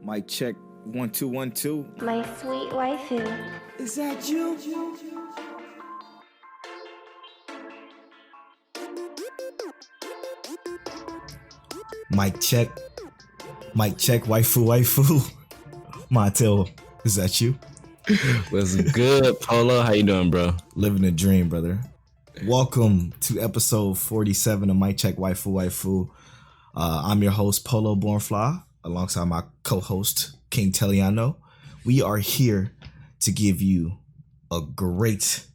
Mic check 1 2 1 2. My sweet waifu. Is that you? Mic check. Mic check. Waifu. Montel, is that you? What's good, Polo? How you doing, bro? Living a dream, brother. Welcome to episode 47 of Mic Check Waifu. I'm your host, Polo Bornfly, alongside my co-host, King Telle. We are here to give you a great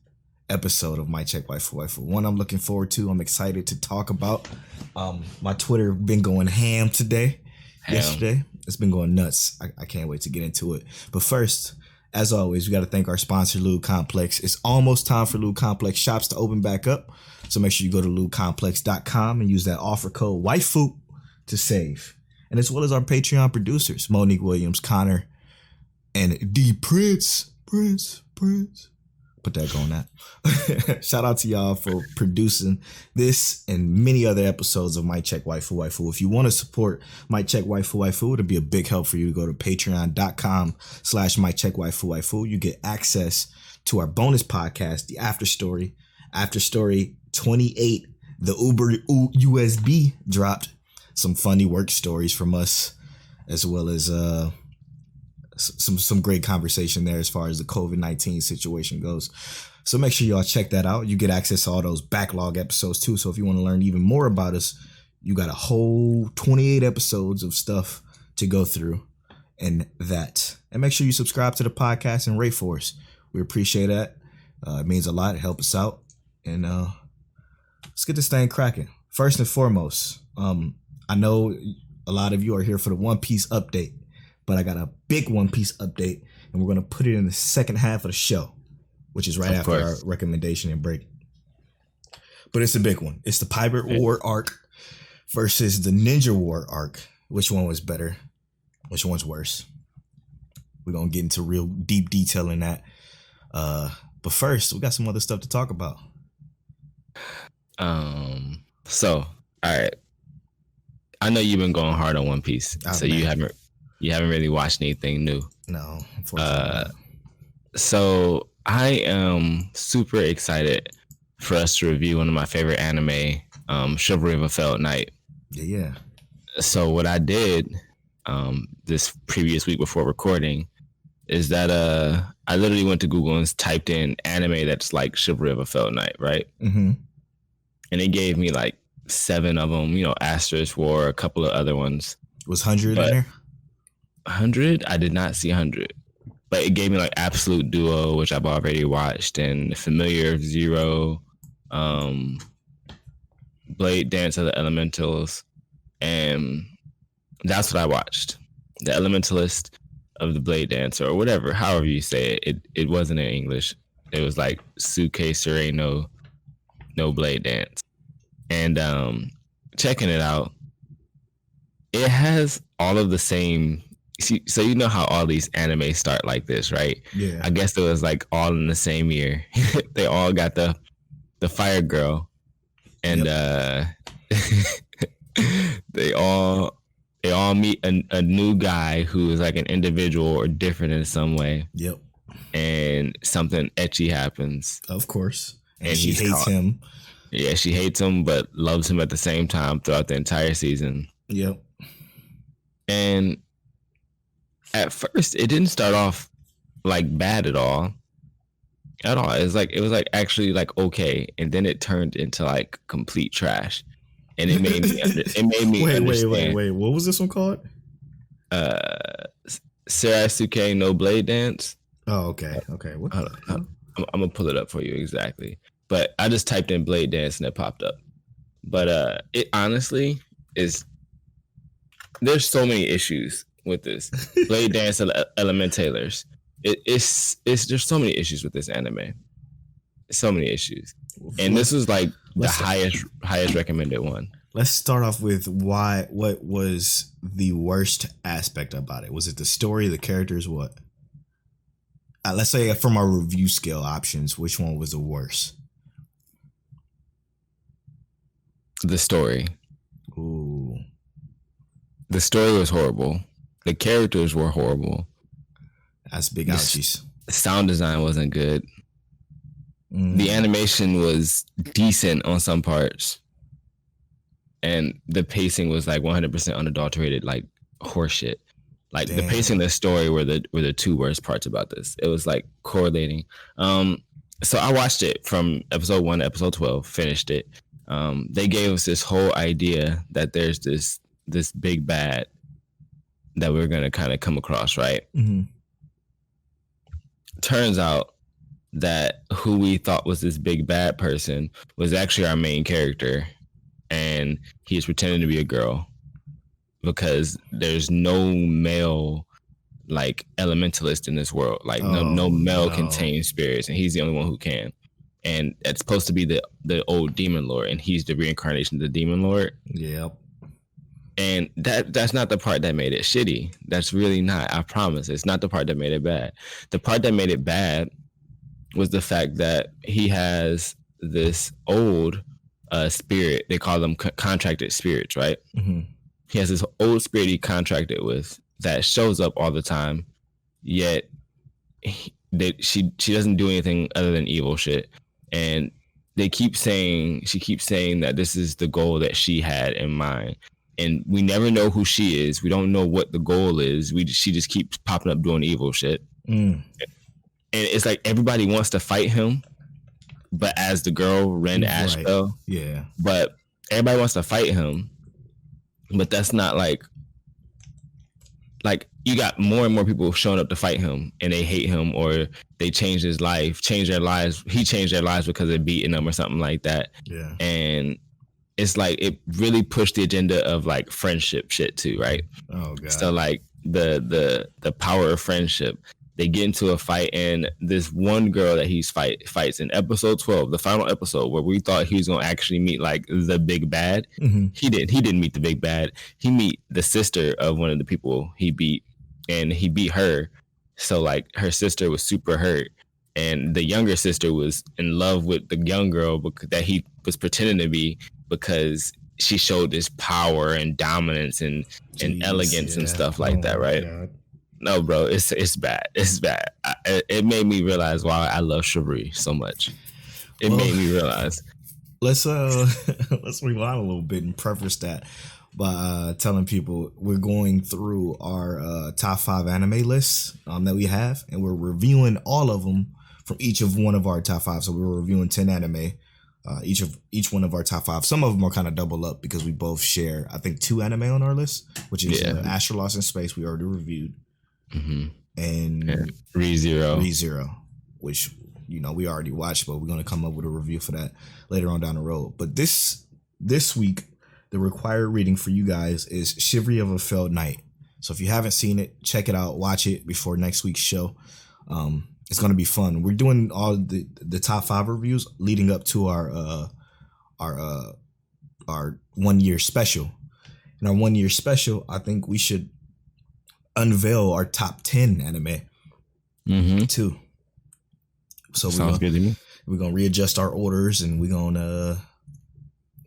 episode of Mic Check Waifu. One I'm looking forward to. I'm excited to talk about. My Twitter been going ham today. Yesterday. It's been going nuts. I can't wait to get into it. But first, as always, we got to thank our sponsor, Lube Complex. It's almost time for Lube Complex shops to open back up. So make sure you go to lubecomplex.com and use that offer code WAIFU to save. And as well as our Patreon producers, Monique Williams, Connor, and D Prince. Put that on that. Shout out to y'all for producing this and many other episodes of Mic Check Waifu. If you want to support Mic Check Waifu, it'll be a big help for you to go to patreon.com/Mic Check Waifu. You get access to our bonus podcast, the After Story 28. The Uber USB dropped some funny work stories from us, as well as some great conversation there as far as the COVID-19 situation goes. So make sure y'all check that out. You get access to all those backlog episodes too. So if you want to learn even more about us, you got a whole 28 episodes of stuff to go through and that. And make sure you subscribe to the podcast and rate for us. We appreciate that. It means a lot. It helps us out. And let's get this thing cracking. First and foremost, I know a lot of you are here for the One Piece update, but I got a big One Piece update, and we're going to put it in the second half of the show, which is right after our recommendation and break. But it's a big one. It's the Pirate War arc versus the Ninja War arc. Which one was better? Which one's worse? We're going to get into real deep detail in that. But first, we got some other stuff to talk about. All right. I know you've been going hard on One Piece, you haven't really watched anything new. No, unfortunately. So I am super excited for us to review one of my favorite anime, Chivalry of a Failed Knight. Yeah. So what I did this previous week before recording is that I literally went to Google and typed in anime that's like Chivalry of a Failed Knight, right? Mm-hmm. And it gave me like 7 of them, Asterisk War, a couple of other ones. Was 100 in there? 100? I did not see 100. But it gave me like Absolute Duo, which I've already watched, and Familiar of Zero, Blade Dance of the Elementals, and that's what I watched. The Elementalist of the Blade Dancer, or whatever, however you say it. It wasn't in English. It was like Suke Sure no Blade Dance. And checking it out, it has all of the same. So you know how all these anime start like this, right? Yeah. I guess it was like all in the same year. They all got the fire girl, and they all meet a new guy who is like an individual or different in some way. Yep. And something ecchi happens. Of course. And she hates him. Yeah, she hates him, but loves him at the same time throughout the entire season. Yep. And at first, it didn't start off like bad at all. It was like actually like okay, and then it turned into like complete trash, and it made me understand. Wait. What was this one called? Sarasuke no Blade Dance. Oh, okay. What? I'm gonna pull it up for you exactly. But I just typed in Blade Dance and it popped up. But it honestly is. There's so many issues with this Blade Dance Elementalers. It's there's so many issues with this anime. So many issues, and this was like the highest recommended one. Let's start off with what was the worst aspect about it? Was it the story, the characters, what? Let's say from our review scale options, which one was the worst? The story. Ooh. The story was horrible. The characters were horrible. That's big ouchies. The sound design wasn't good. The animation was decent on some parts, and the pacing was like 100% unadulterated, like horseshit. Like the pacing of the story were the two worst parts about this. It was like correlating. So I watched it from episode 1 to episode 12, finished it. They gave us this whole idea that there's this big bad that we're gonna kind of come across, right? Turns out that who we thought was this big bad person was actually our main character, and he's pretending to be a girl because there's no male like elementalist in this world. Like no male can tame spirits, and he's the only one who can. And it's supposed to be the old demon lord, and he's the reincarnation of the demon lord. Yep. And that's not the part that made it shitty. That's really not. I promise. It's not the part that made it bad. The part that made it bad was the fact that he has this old spirit. They call them contracted spirits, right? He has this old spirit he contracted with that shows up all the time, yet she doesn't do anything other than evil shit. And she keeps saying that this is the goal that she had in mind. And we never know who she is. We don't know what the goal is. She just keeps popping up doing evil shit. And it's like everybody wants to fight him, but as the girl Ren Ashbell, yeah. But everybody wants to fight him, but that's not like you got more and more people showing up to fight him, and they hate him or they change their lives. He changed their lives because they're beating them or something like that. Yeah, and it's like it really pushed the agenda of like friendship shit too, right? Oh god. So like the power of friendship. They get into a fight, and this one girl that he fights in episode 12, the final episode, where we thought he was gonna actually meet like the big bad. He didn't meet the big bad. He meet the sister of one of the people he beat, and he beat her. So like her sister was super hurt, and the younger sister was in love with the young girl that he was pretending to be, because she showed this power and dominance and elegance and stuff like that, right? God. No, bro, it's bad. It's bad. It made me realize why I love chivalry so much. It made me realize. Let's rewind a little bit and preface that by telling people we're going through our top 5 anime lists that we have, and we're reviewing all of them from each of one of our top 5. So we're reviewing 10 anime, each one of our top 5. Some of them are kind of double up because we both share, I think, 2 anime on our list, which is Astro Lost in Space. We already reviewed. And ReZero, which we already watched, but we're gonna come up with a review for that later on down the road. But this week, the required reading for you guys is Chivalry of a Failed Knight. So if you haven't seen it, check it out, watch it before next week's show. It's gonna be fun. We're doing all the top 5 reviews leading up to our 1 year special. In our 1 year special, I think we should unveil our top 10 anime too. So sounds good to me. We're gonna readjust our orders, and we're gonna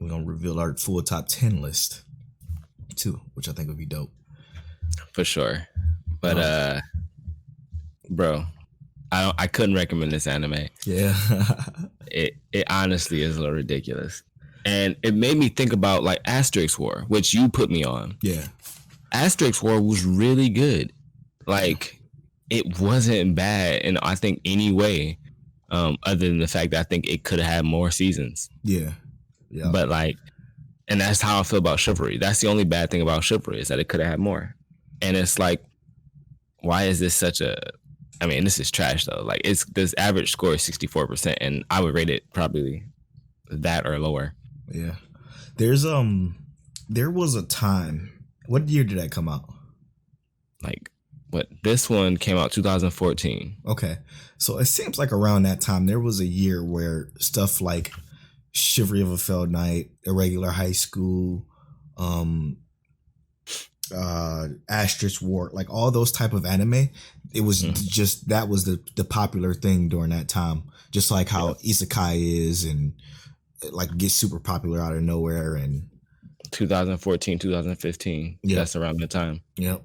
reveal our full top 10 list too, which I think would be dope for sure. But bro, I couldn't recommend this anime. Yeah. it honestly is a little ridiculous, and it made me think about like Asterix War, which you put me on. Yeah. Asterix War was really good. Like, it wasn't bad in, I think, any way, other than the fact that I think it could have had more seasons. Yeah. But like, and that's how I feel about Chivalry. That's the only bad thing about Chivalry, is that it could have had more. And it's like, why is this such a? I mean, this is trash though. Like, this average score is 64%, and I would rate it probably that or lower. Yeah. There was a time. What year did that come out? Like, what? This one came out 2014. Okay. So it seems like around that time, there was a year where stuff like Chivalry of a Failed Knight, Irregular High School, Asterix War, like all those type of anime, it was just, that was the popular thing during that time. Just like how Isekai is, and like gets super popular out of nowhere. And 2014, 2015. Yeah. That's around the time. Yep.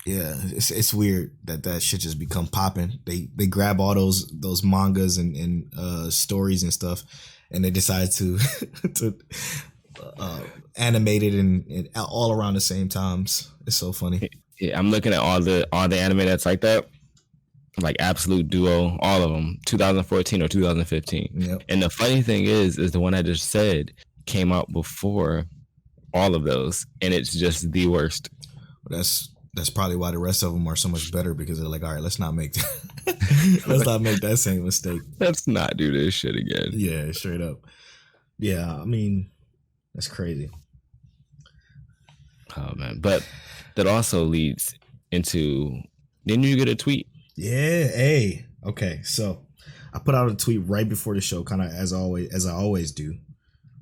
Yeah, it's weird that shit just become popping. They grab all those mangas and stories and stuff, and they decide to to animate it and all around the same times. It's so funny. Yeah, I'm looking at all the anime that's like that, like Absolute Duo, all of them, 2014 or 2015. Yep. And the funny thing is the one I just said came out before all of those, and it's just the worst. That's probably why the rest of them are so much better, because they're like, all right, let's not make that, let's not make that same mistake. Let's not do this shit again. Yeah, straight up. Yeah, I mean, that's crazy. Oh man, but that also leads into. Didn't you get a tweet? Yeah. Hey. Okay. So I put out a tweet right before the show, kind of as I always do.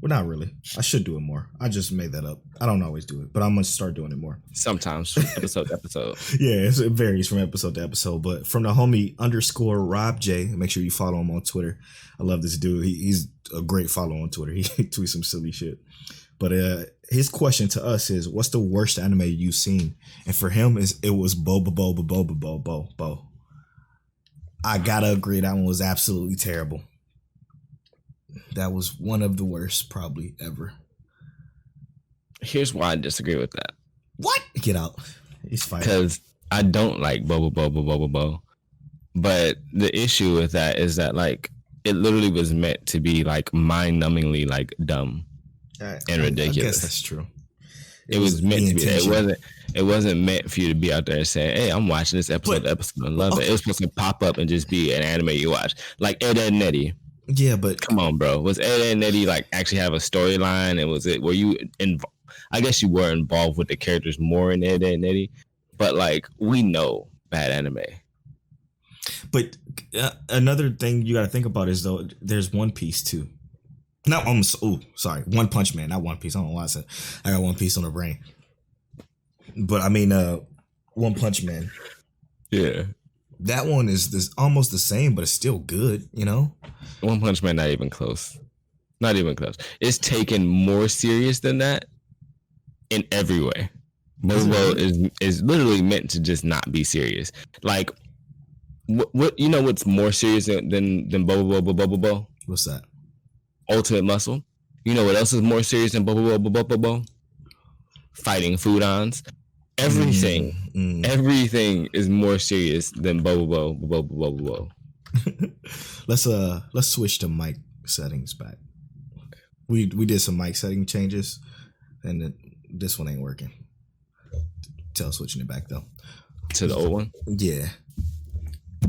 Well, not really. I should do it more. I just made that up. I don't always do it, but I'm gonna start doing it more. Sometimes, episode to episode. Yeah, it varies from episode to episode. But from the homie _Rob J, make sure you follow him on Twitter. I love this dude. He's a great follow on Twitter. He tweets some silly shit. But his question to us is, what's the worst anime you've seen? And for him, it was Bo. I gotta agree, that one was absolutely terrible. That was one of the worst probably ever. Here's why I disagree with that. What? Get out. He's fighting. Because I don't like Bo. But the issue with that is that, like, it literally was meant to be like mind-numbingly like dumb and ridiculous. I guess that's true. It was meant to be that. It wasn't meant for you to be out there saying, "Hey, I'm watching this episode and love it." It was supposed to pop up and just be an anime you watch, like Ed, Edd n Eddy. Yeah, but come on, bro. Was Ed, Edd n Eddy like actually have a storyline? And were you involved? I guess you were involved with the characters more in Ed, Edd n Eddy, but like we know bad anime. But another thing you got to think about is, though, there's One Piece too. Not almost. Oh, sorry, One Punch Man, not One Piece. I don't know why I said I got One Piece on the brain. But I mean, One Punch Man. Yeah, that one is almost the same, but it's still good. You know, One Punch Man, not even close. Not even close. It's taken more serious than that in every way. Bobo is literally meant to just not be serious. Like, what you know? What's more serious than Bobo? What's that? Ultimate Muscle. You know what else is more serious than Bobo? Fighting Foodons. Everything is more serious than Bobo. Let's switch to mic settings back. We did some mic setting changes, and this one ain't working. Tell switching it back though to the old one. Yeah,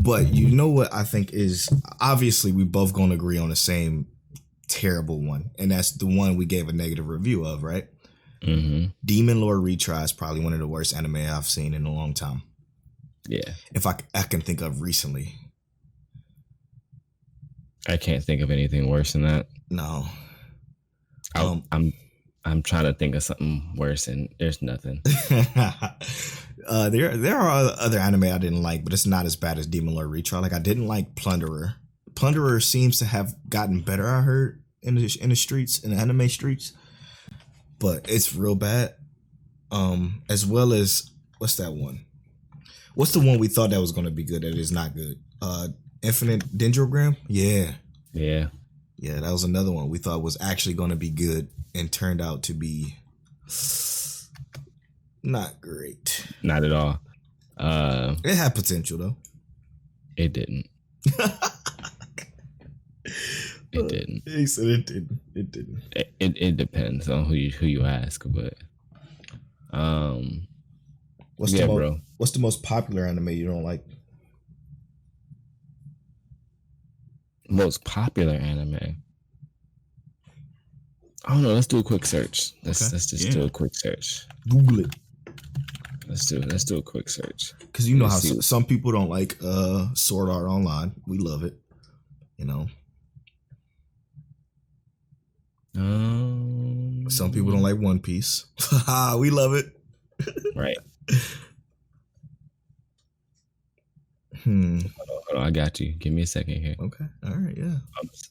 but you know what I think is, obviously we both gonna agree on the same terrible one, and that's the one we gave a negative review of, right? Mm-hmm. Demon Lord Retry is probably one of the worst anime I've seen in a long time. Yeah, if I can think of recently. I can't think of anything worse than that. No. I'm trying to think of something worse, and there's nothing. There are other anime I didn't like, but it's not as bad as Demon Lord Retry. Like, I didn't like Plunderer. Plunderer seems to have gotten better, I heard, in the streets, in the anime streets. But it's real bad. As well as, what's that one? What's the one we thought that was going to be good that is not good? Infinite Dendrogram? Yeah. Yeah. Yeah, that was another one we thought was actually going to be good and turned out to be not great. Not at all. It had potential, though. It didn't. It didn't. He said it didn't. It didn't. It depends on who you ask, but what's the most popular anime you don't like? Most popular anime. I don't know. Let's do a quick search. Let's just do a quick search. Google it. Let's do a quick search. Because you know how some people don't like Sword Art Online. We love it. You know. Some people don't like One Piece. We love it. Right. Hold on, I got you. Give me a second here. Okay. All right. Yeah.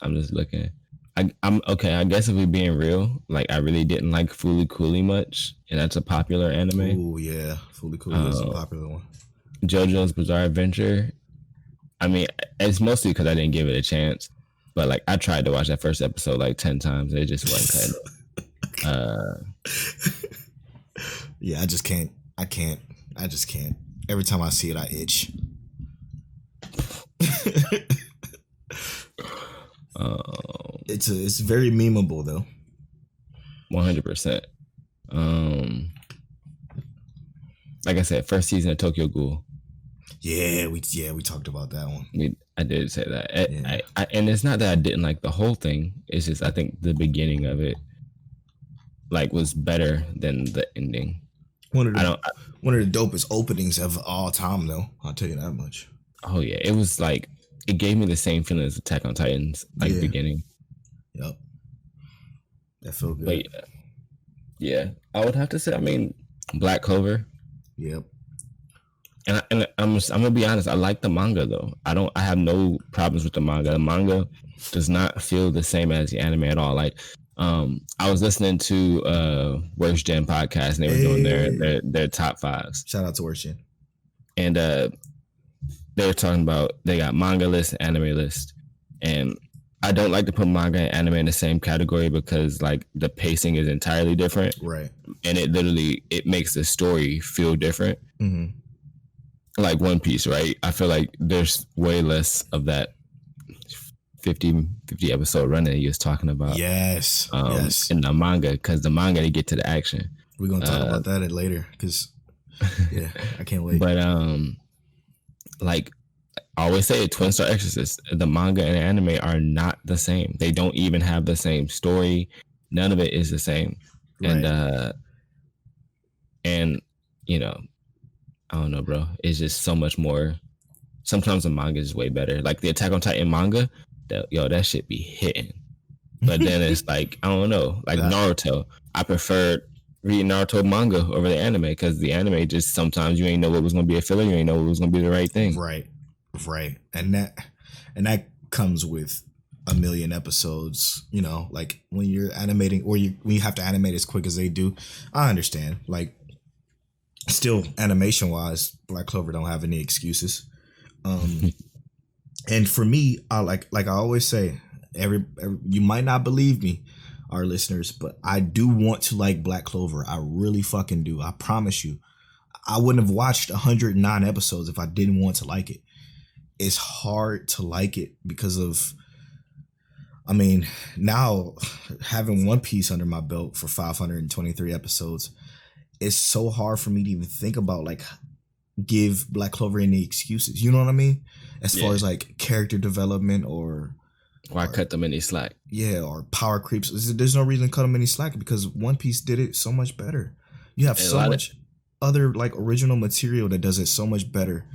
I'm just looking. I'm okay. I guess if we're being real, like I really didn't like Fooly Cooly much, and that's a popular anime. Oh yeah, Fully Cooley is a popular one. JoJo's Bizarre Adventure. I mean, it's mostly because I didn't give it a chance. But like, I tried to watch that first episode like 10 times. It just wasn't cutting it. Yeah, I just can't. I can't. I just can't. Every time I see it, I itch. It's very memeable though. 100%. Like I said, first season of Tokyo Ghoul. Yeah, we talked about that one. I did say that. Yeah. And it's not that I didn't like the whole thing. It's just I think the beginning of it like was better than the ending. One of the dopest openings of all time, though. I'll tell you that much. Oh yeah, it was like it gave me the same feeling as Attack on Titans, like beginning. Yep, that felt good. But yeah, I would have to say, I mean, Black Clover. Yep. And I'm gonna be honest. I like the manga though. I have no problems with the manga. The manga does not feel the same as the anime at all. Like, I was listening to Worst Gen podcast, and they were doing their top fives. Shout out to Worst Gen. And they were talking about they got manga list, anime list, and I don't like to put manga and anime in the same category because like the pacing is entirely different, right? And it makes the story feel different. Mm-hmm. Like One Piece, right? I feel like there's way less of that 50 episode run that he was talking about. Yes. In the manga, because the manga they get to the action. We're gonna talk about that later, because I can't wait. But like I always say, Twin Star Exorcist, the manga and the anime are not the same. They don't even have the same story. None of it is the same. Right. And you know, I don't know, bro. It's just so much more. Sometimes the manga is way better. Like the Attack on Titan manga, that shit be hitting. But then it's like, I don't know, like Naruto. I preferred reading Naruto manga over the anime because the anime just sometimes you ain't know what was gonna be a filler, you ain't know what was gonna be the right thing. Right. And that comes with a million episodes, you know, like when you're animating or when you have to animate as quick as they do. I understand. Like, still animation wise, Black Clover don't have any excuses. And for me, I like I always say, every you might not believe me, our listeners, but I do want to like Black Clover. I really fucking do. I promise you. I wouldn't have watched 109 episodes if I didn't want to like it. It's hard to like it because of, I mean, now having One Piece under my belt for 523 episodes, it's so hard for me to even think about like give Black Clover any excuses. You know what I mean? As far as like character development or cut them any slack. Yeah, or power creeps. There's no reason to cut them any slack because One Piece did it so much better. You have so much other like original material that does it so much better,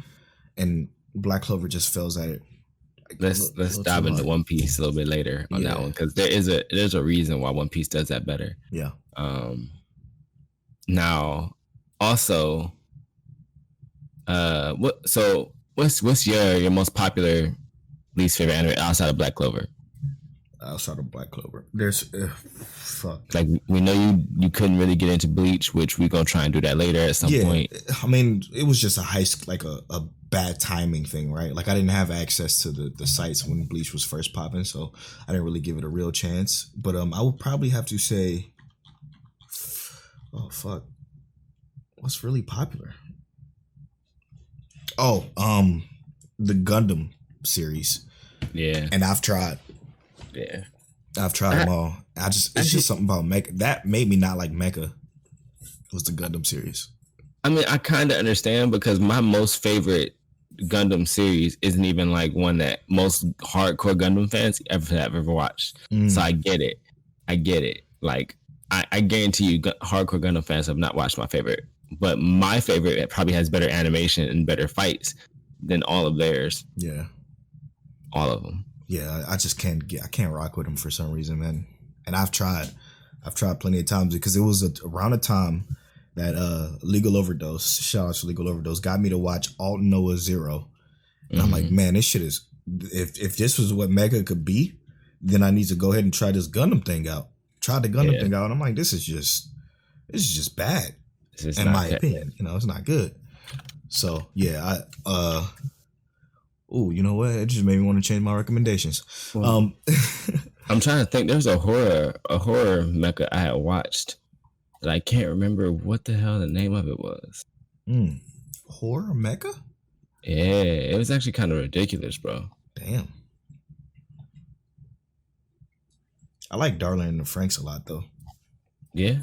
and Black Clover just fails at it. Like, let's dive into One Piece a little bit later on that one, because there's a reason why One Piece does that better. Yeah. Now, also, what's your most popular least favorite anime outside of Black Clover? Outside of Black Clover, there's like, we know you couldn't really get into Bleach, which we're gonna try and do that later at some point. I mean, it was just a bad timing thing, right? Like, I didn't have access to the sites when Bleach was first popping, so I didn't really give it a real chance. But I would probably have to say, what's really popular? The Gundam series. Yeah. And I've tried. Yeah. I've tried them all. It's just something about Mecha that made me not like Mecha. Was the Gundam series. I mean, I kind of understand, because my most favorite Gundam series isn't even like one that most hardcore Gundam fans have ever watched. So I get it. Like, I guarantee you, hardcore Gundam fans have not watched my favorite. But my favorite probably has better animation and better fights than all of theirs. Yeah. All of them. Yeah, I just can't rock with them for some reason, man. And I've tried plenty of times, because it was around the time that Legal Overdose, shout out to Legal Overdose, got me to watch Alt Noah Zero. And I'm like, man, this shit is, if this was what Mega could be, then I need to go ahead and try this Gundam thing out. Tried the Gundam thing out, and I'm like, this is just bad. In my opinion, it's not good. So yeah, you know what? It just made me want to change my recommendations. Well, I'm trying to think. There's a horror mecha I had watched that I can't remember what the hell the name of it was. Horror mecha? Yeah, it was actually kind of ridiculous, bro. Damn. I like Darling and the Franxx a lot, though. Yeah,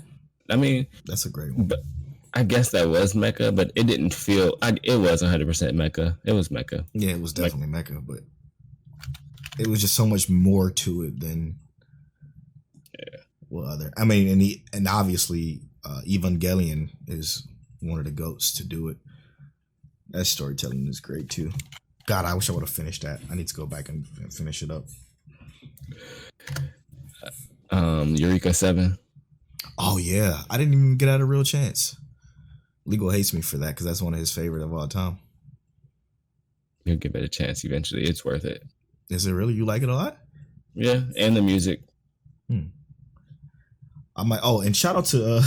I mean that's a great one. But I guess that was mecha, but it didn't feel. It was 100% mecha. It was mecha. Yeah, it was definitely mecha, but it was just so much more to it than other. I mean, and obviously, Evangelion is one of the goats to do it. That storytelling is great too. God, I wish I would have finished that. I need to go back and finish it up. Eureka 7. Oh yeah, I didn't even get out a real chance. Legal hates me for that because that's one of his favorite of all time. You'll give it a chance eventually. It's worth it. Is it really? You like it a lot? Yeah, and the music. I might. Oh, and shout out to.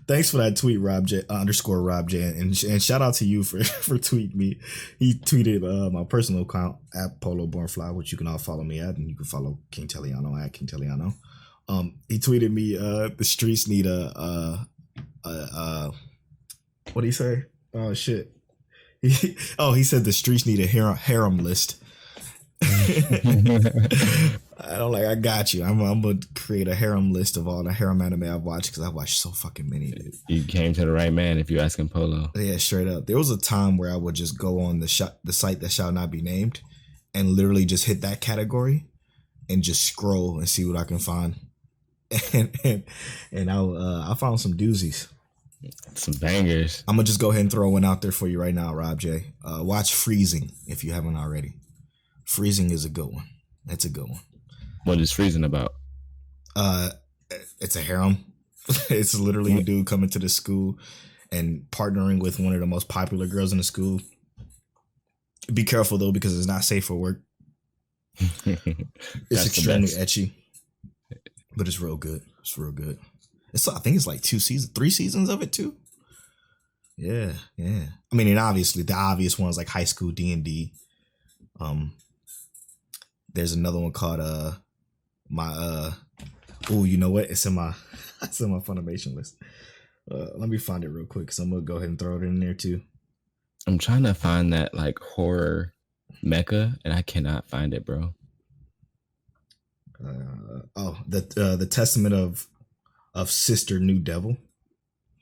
Thanks for that tweet, Rob J _ Rob J, and shout out to you for tweeting me. He tweeted my personal account at Polo Bornfly, which you can all follow me at, and you can follow King Telliano at King Telliano. He tweeted me the streets need a what do you say? Oh shit. He said the streets need a harem list. I got you. I'm gonna create a harem list of all the harem anime I've watched because I've watched so fucking many, dude. You came to the right man if you're asking Polo. Yeah, straight up. There was a time where I would just go on the site that shall not be named and literally just hit that category and just scroll and see what I can find. And I found some doozies. Some bangers. I'm gonna just go ahead and throw one out there for you right now, Rob J. Watch Freezing if you haven't already. Freezing is a good one. That's a good one. What is Freezing about? It's a harem. It's literally a dude coming to the school and partnering with one of the most popular girls in the school. Be careful though, because it's not safe for work. It's extremely ecchi, but it's real good. It's real good. I think it's like 3 seasons of it too. Yeah. I mean, and obviously the obvious ones like High School D&D. There's another one called you know what? It's in my Funimation list. Let me find it real quick because I'm gonna go ahead and throw it in there too. I'm trying to find that like horror mecha and I cannot find it, bro. The Testament of Sister New Devil.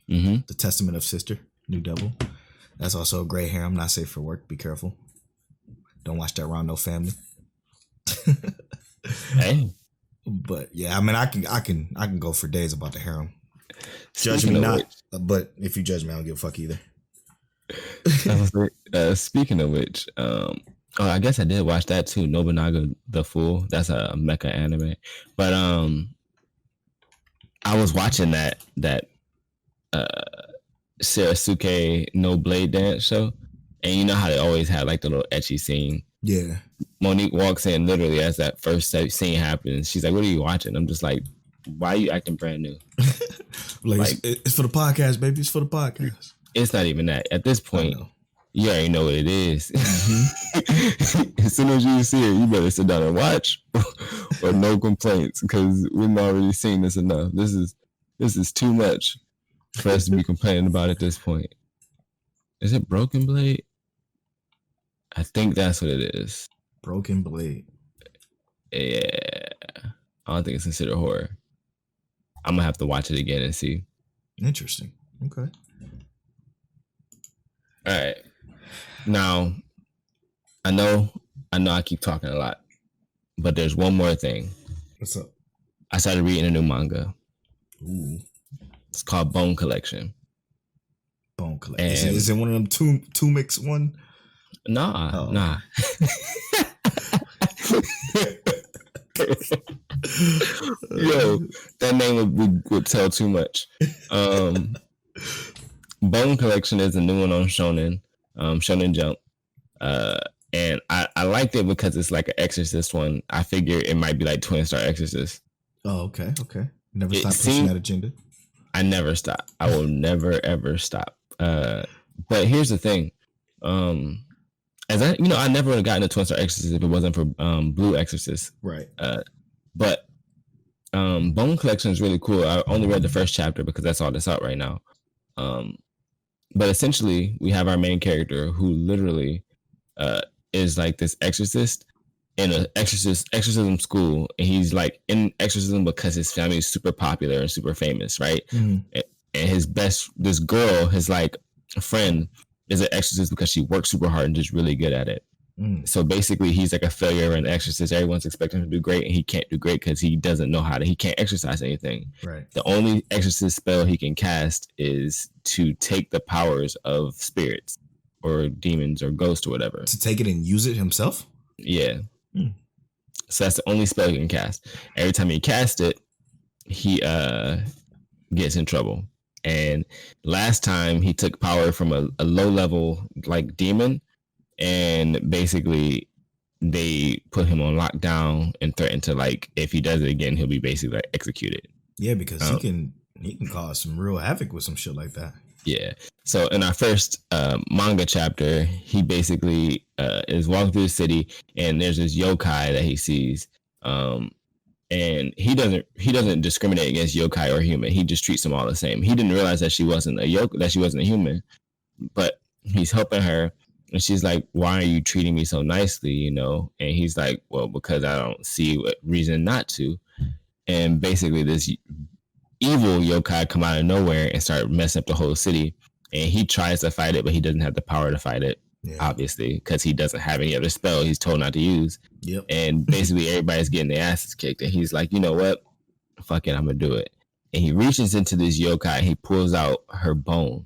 Mm-hmm. The Testament of Sister New Devil. That's also a gray hair. I'm not safe for work. Be careful. Don't watch that around no family. Hey. But yeah, I mean, I can go for days about the harem. Judge me not, but if you judge me, I don't give a fuck either. Speaking of which, I guess I did watch that too. Nobunaga the Fool. That's a mecha anime. But I was watching that Sarasuke no Blade Dance show, and you know how they always have like the little ecchi scene. Yeah. Monique walks in literally as that first scene happens. She's like, "What are you watching?" I'm just like, "Why are you acting brand new?" like it's for the podcast, baby. It's for the podcast. It's not even that. At this point, you already know what it is. Mm-hmm. As soon as you see it, you better sit down and watch, or no complaints, because we've already seen this enough. This is too much for us to be complaining about at this point. Is it Broken Blade? I think that's what it is. Broken Blade. Yeah. I don't think it's considered horror. I'm gonna have to watch it again and see. Interesting. Okay. All right. Now, I know I keep talking a lot, but there's one more thing. What's up? I started reading a new manga. Ooh. It's called Bone Collection. Bone Collection. Is it one of them two mix one? Nah. Yo, that name would tell too much. Bone Collection is a new one on Shonen Jump. And I liked it because it's like an Exorcist one. I figure it might be like Twin Star Exorcist. Oh, okay. Never It stop pushing that agenda. I never stop. I will never ever stop. But here's the thing. As I never would have gotten a Twin Star Exorcist if it wasn't for Blue Exorcist. Right. But Bone Collection is really cool. I only read the first chapter because that's all that's out right now. But essentially, we have our main character who literally is like this exorcist in an exorcism school, and he's like in exorcism because his family is super popular and super famous, right? And this girl, his like friend, is an exorcist because she works super hard and just really good at it. So basically, he's like a failure in exorcist. Everyone's expecting him to do great, and he can't do great because he doesn't know how to. He can't exercise anything. Right. The only exorcist spell he can cast is to take the powers of spirits or demons or ghosts or whatever. To take it and use it himself? Yeah. So that's the only spell he can cast. Every time he casts it, he gets in trouble. And last time he took power from a low level like demon, and basically they put him on lockdown and threatened to, like, if he does it again, he'll be basically like executed. Yeah, because he can cause some real havoc with some shit like that. Yeah. So in our first manga chapter, he basically is walking through the city, and there's this yokai that he sees, and he doesn't discriminate against yokai or human. He just treats them all the same. He didn't realize that she wasn't a human, but he's helping her, and she's like, "Why are you treating me so nicely?" You know, and he's like, "Well, because I don't see what reason not to." And basically, this evil yokai come out of nowhere and start messing up the whole city. And he tries to fight it, but he doesn't have the power to fight it, obviously, because he doesn't have any other spell he's told not to use. Yep. And basically, everybody's getting their asses kicked. And he's like, you know what? Fuck it, I'm going to do it. And he reaches into this yokai. He pulls out her bone.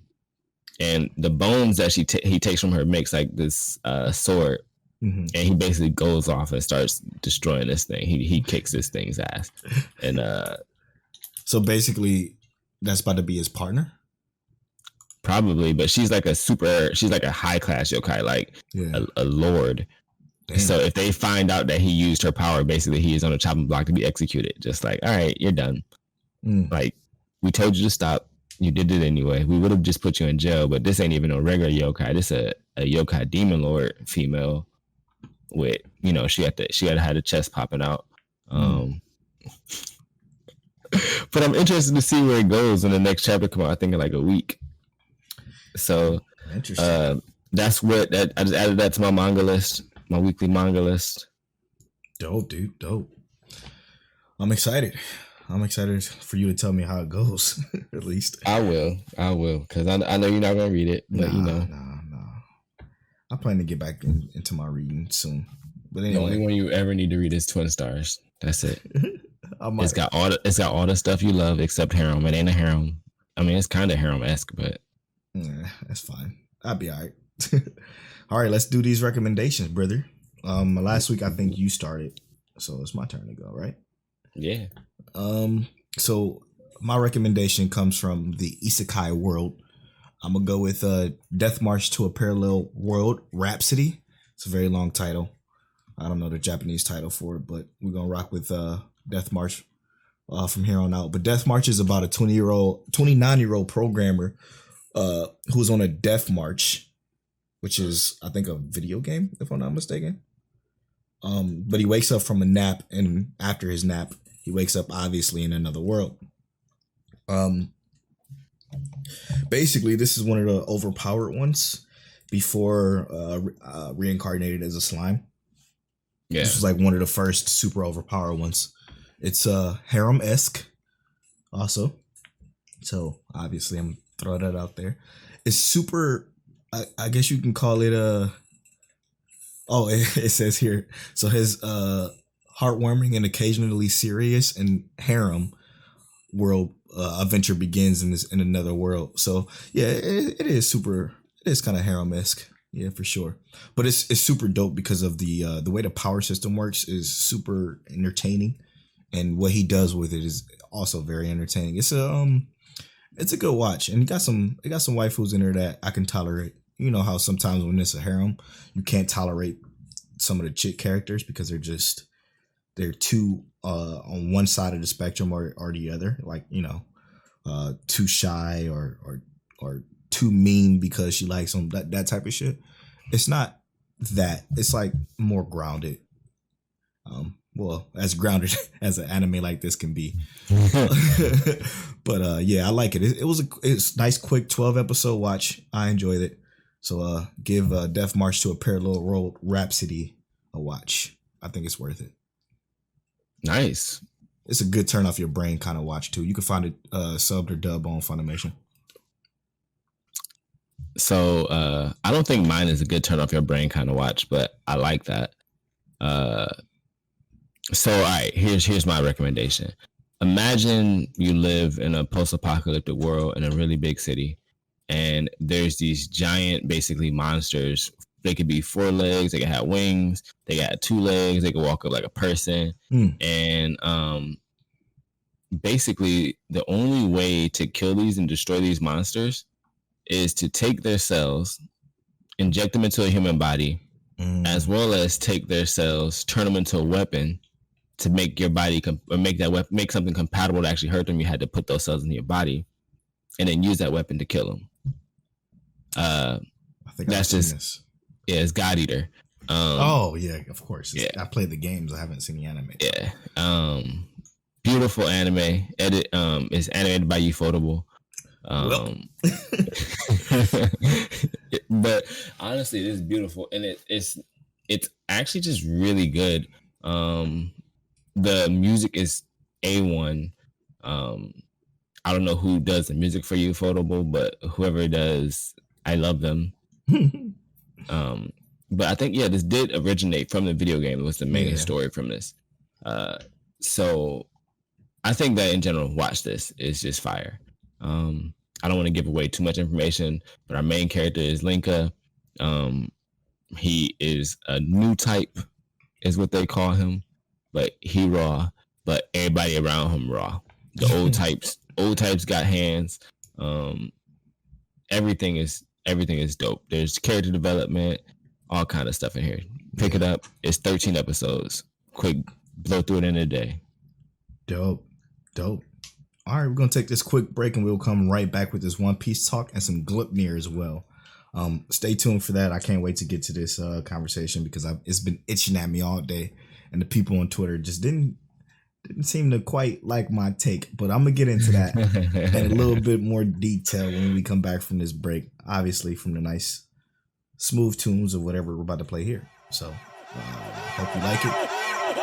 And the bones that he takes from her makes like this sword. And he basically goes off and starts destroying this thing. He kicks this thing's ass. And so basically, that's about to be his partner? Probably, but she's like a high class yokai, like a lord. Damn. So if they find out that he used her power, basically he is on a chopping block to be executed. Just like, all right, you're done. Like, we told you to stop. You did it anyway. We would have just put you in jail, but this ain't even a regular yokai. This a yokai demon lord female with, you know, she had a chest popping out. But I'm interested to see where it goes when the next chapter come out. I think in like a week. So that's what I just added that to my manga list, my weekly manga list. Dope, dude. Dope. I'm excited for you to tell me how it goes. At least I will, because I know you're not gonna read it, but no. I plan to get back into my reading soon. But anyway, the only one you ever need to read is Twin Stars. That's it. It's got all the stuff you love except harem. It ain't a harem. I mean, it's kind of harem-esque, but that's fine. I'll be all right. All right, let's do these recommendations, brother. Last week I think you started, so it's my turn to go, right? Yeah. So my recommendation comes from the isekai world. I'm gonna go with Death March to a Parallel World Rhapsody. It's a very long title. I don't know the Japanese title for it, but we're gonna rock with Death March from here on out. But Death March is about a 29-year-old programmer who's on a death march, which is, I think, a video game, if I'm not mistaken. But he wakes up from a nap, and after his nap, he wakes up obviously in another world. Basically, this is one of the overpowered ones before reincarnated as a slime. Yeah. This was like one of the first super overpowered ones. It's harem-esque also. So obviously I'm throwing that out there. It's super, I guess you can call it it says here. So his heartwarming and occasionally serious and harem world adventure begins in another world. So yeah, it is super, it is kind of harem-esque. Yeah, for sure. But it's super dope because of the way the power system works is super entertaining, and what he does with it is also very entertaining. It's a good watch, and it got some waifus in there that I can tolerate. You know how sometimes when it's a harem, you can't tolerate some of the chick characters because they're too on one side of the spectrum or the other, like, you know, too shy or too mean because she likes them, that type of shit. It's not that. It's like more grounded. Well, as grounded as an anime like this can be. But yeah, I like it. It's nice, quick 12-episode watch. I enjoyed it. So give Death March to a Parallel World Rhapsody a watch. I think it's worth it. Nice. It's a good turn off your brain kind of watch too. You can find it subbed or dubbed on Funimation. So I don't think mine is a good turn off your brain kind of watch, but I like that. So all right, here's my recommendation. Imagine you live in a post-apocalyptic world in a really big city, and there's these giant, basically monsters. They could be 4 legs, they could have wings, they got 2 legs, they could walk up like a person. And basically the only way to kill these and destroy these monsters is to take their cells, inject them into a human body, as well as take their cells, turn them into a weapon to make your body or make that weapon, make something compatible to actually hurt them. You had to put those cells in your body and then use that weapon to kill them. I think that's just yeah, it's God Eater. Oh yeah, of course. Yeah, I played the games. I haven't seen the anime. Yeah, beautiful anime. It's animated by Ufotable. But honestly, it is beautiful, and it's actually just really good. The music is A1. I don't know who does the music for Ufotable, but whoever does, I love them. But I think this did originate from the video game. It was the main story from this. So I think that in general, watch this. It's just fire. I don't want to give away too much information, but our main character is Linka. He is a new type, is what they call him, but he raw. But everybody around him raw. The old types got hands. Everything is dope. There's character development, all kind of stuff in here. Pick it up. It's 13 episodes. Quick, blow through it in a day. Dope. All right, we're gonna take this quick break and we'll come right back with this One Piece talk and some Glipnir as well. Stay tuned for that. I can't wait to get to this conversation because it's been itching at me all day, and the people on Twitter just didn't seem to quite like my take. But I'm gonna get into that in a little bit more detail when we come back from this break. Obviously, from the nice, smooth tunes of whatever we're about to play here. So, hope you like it.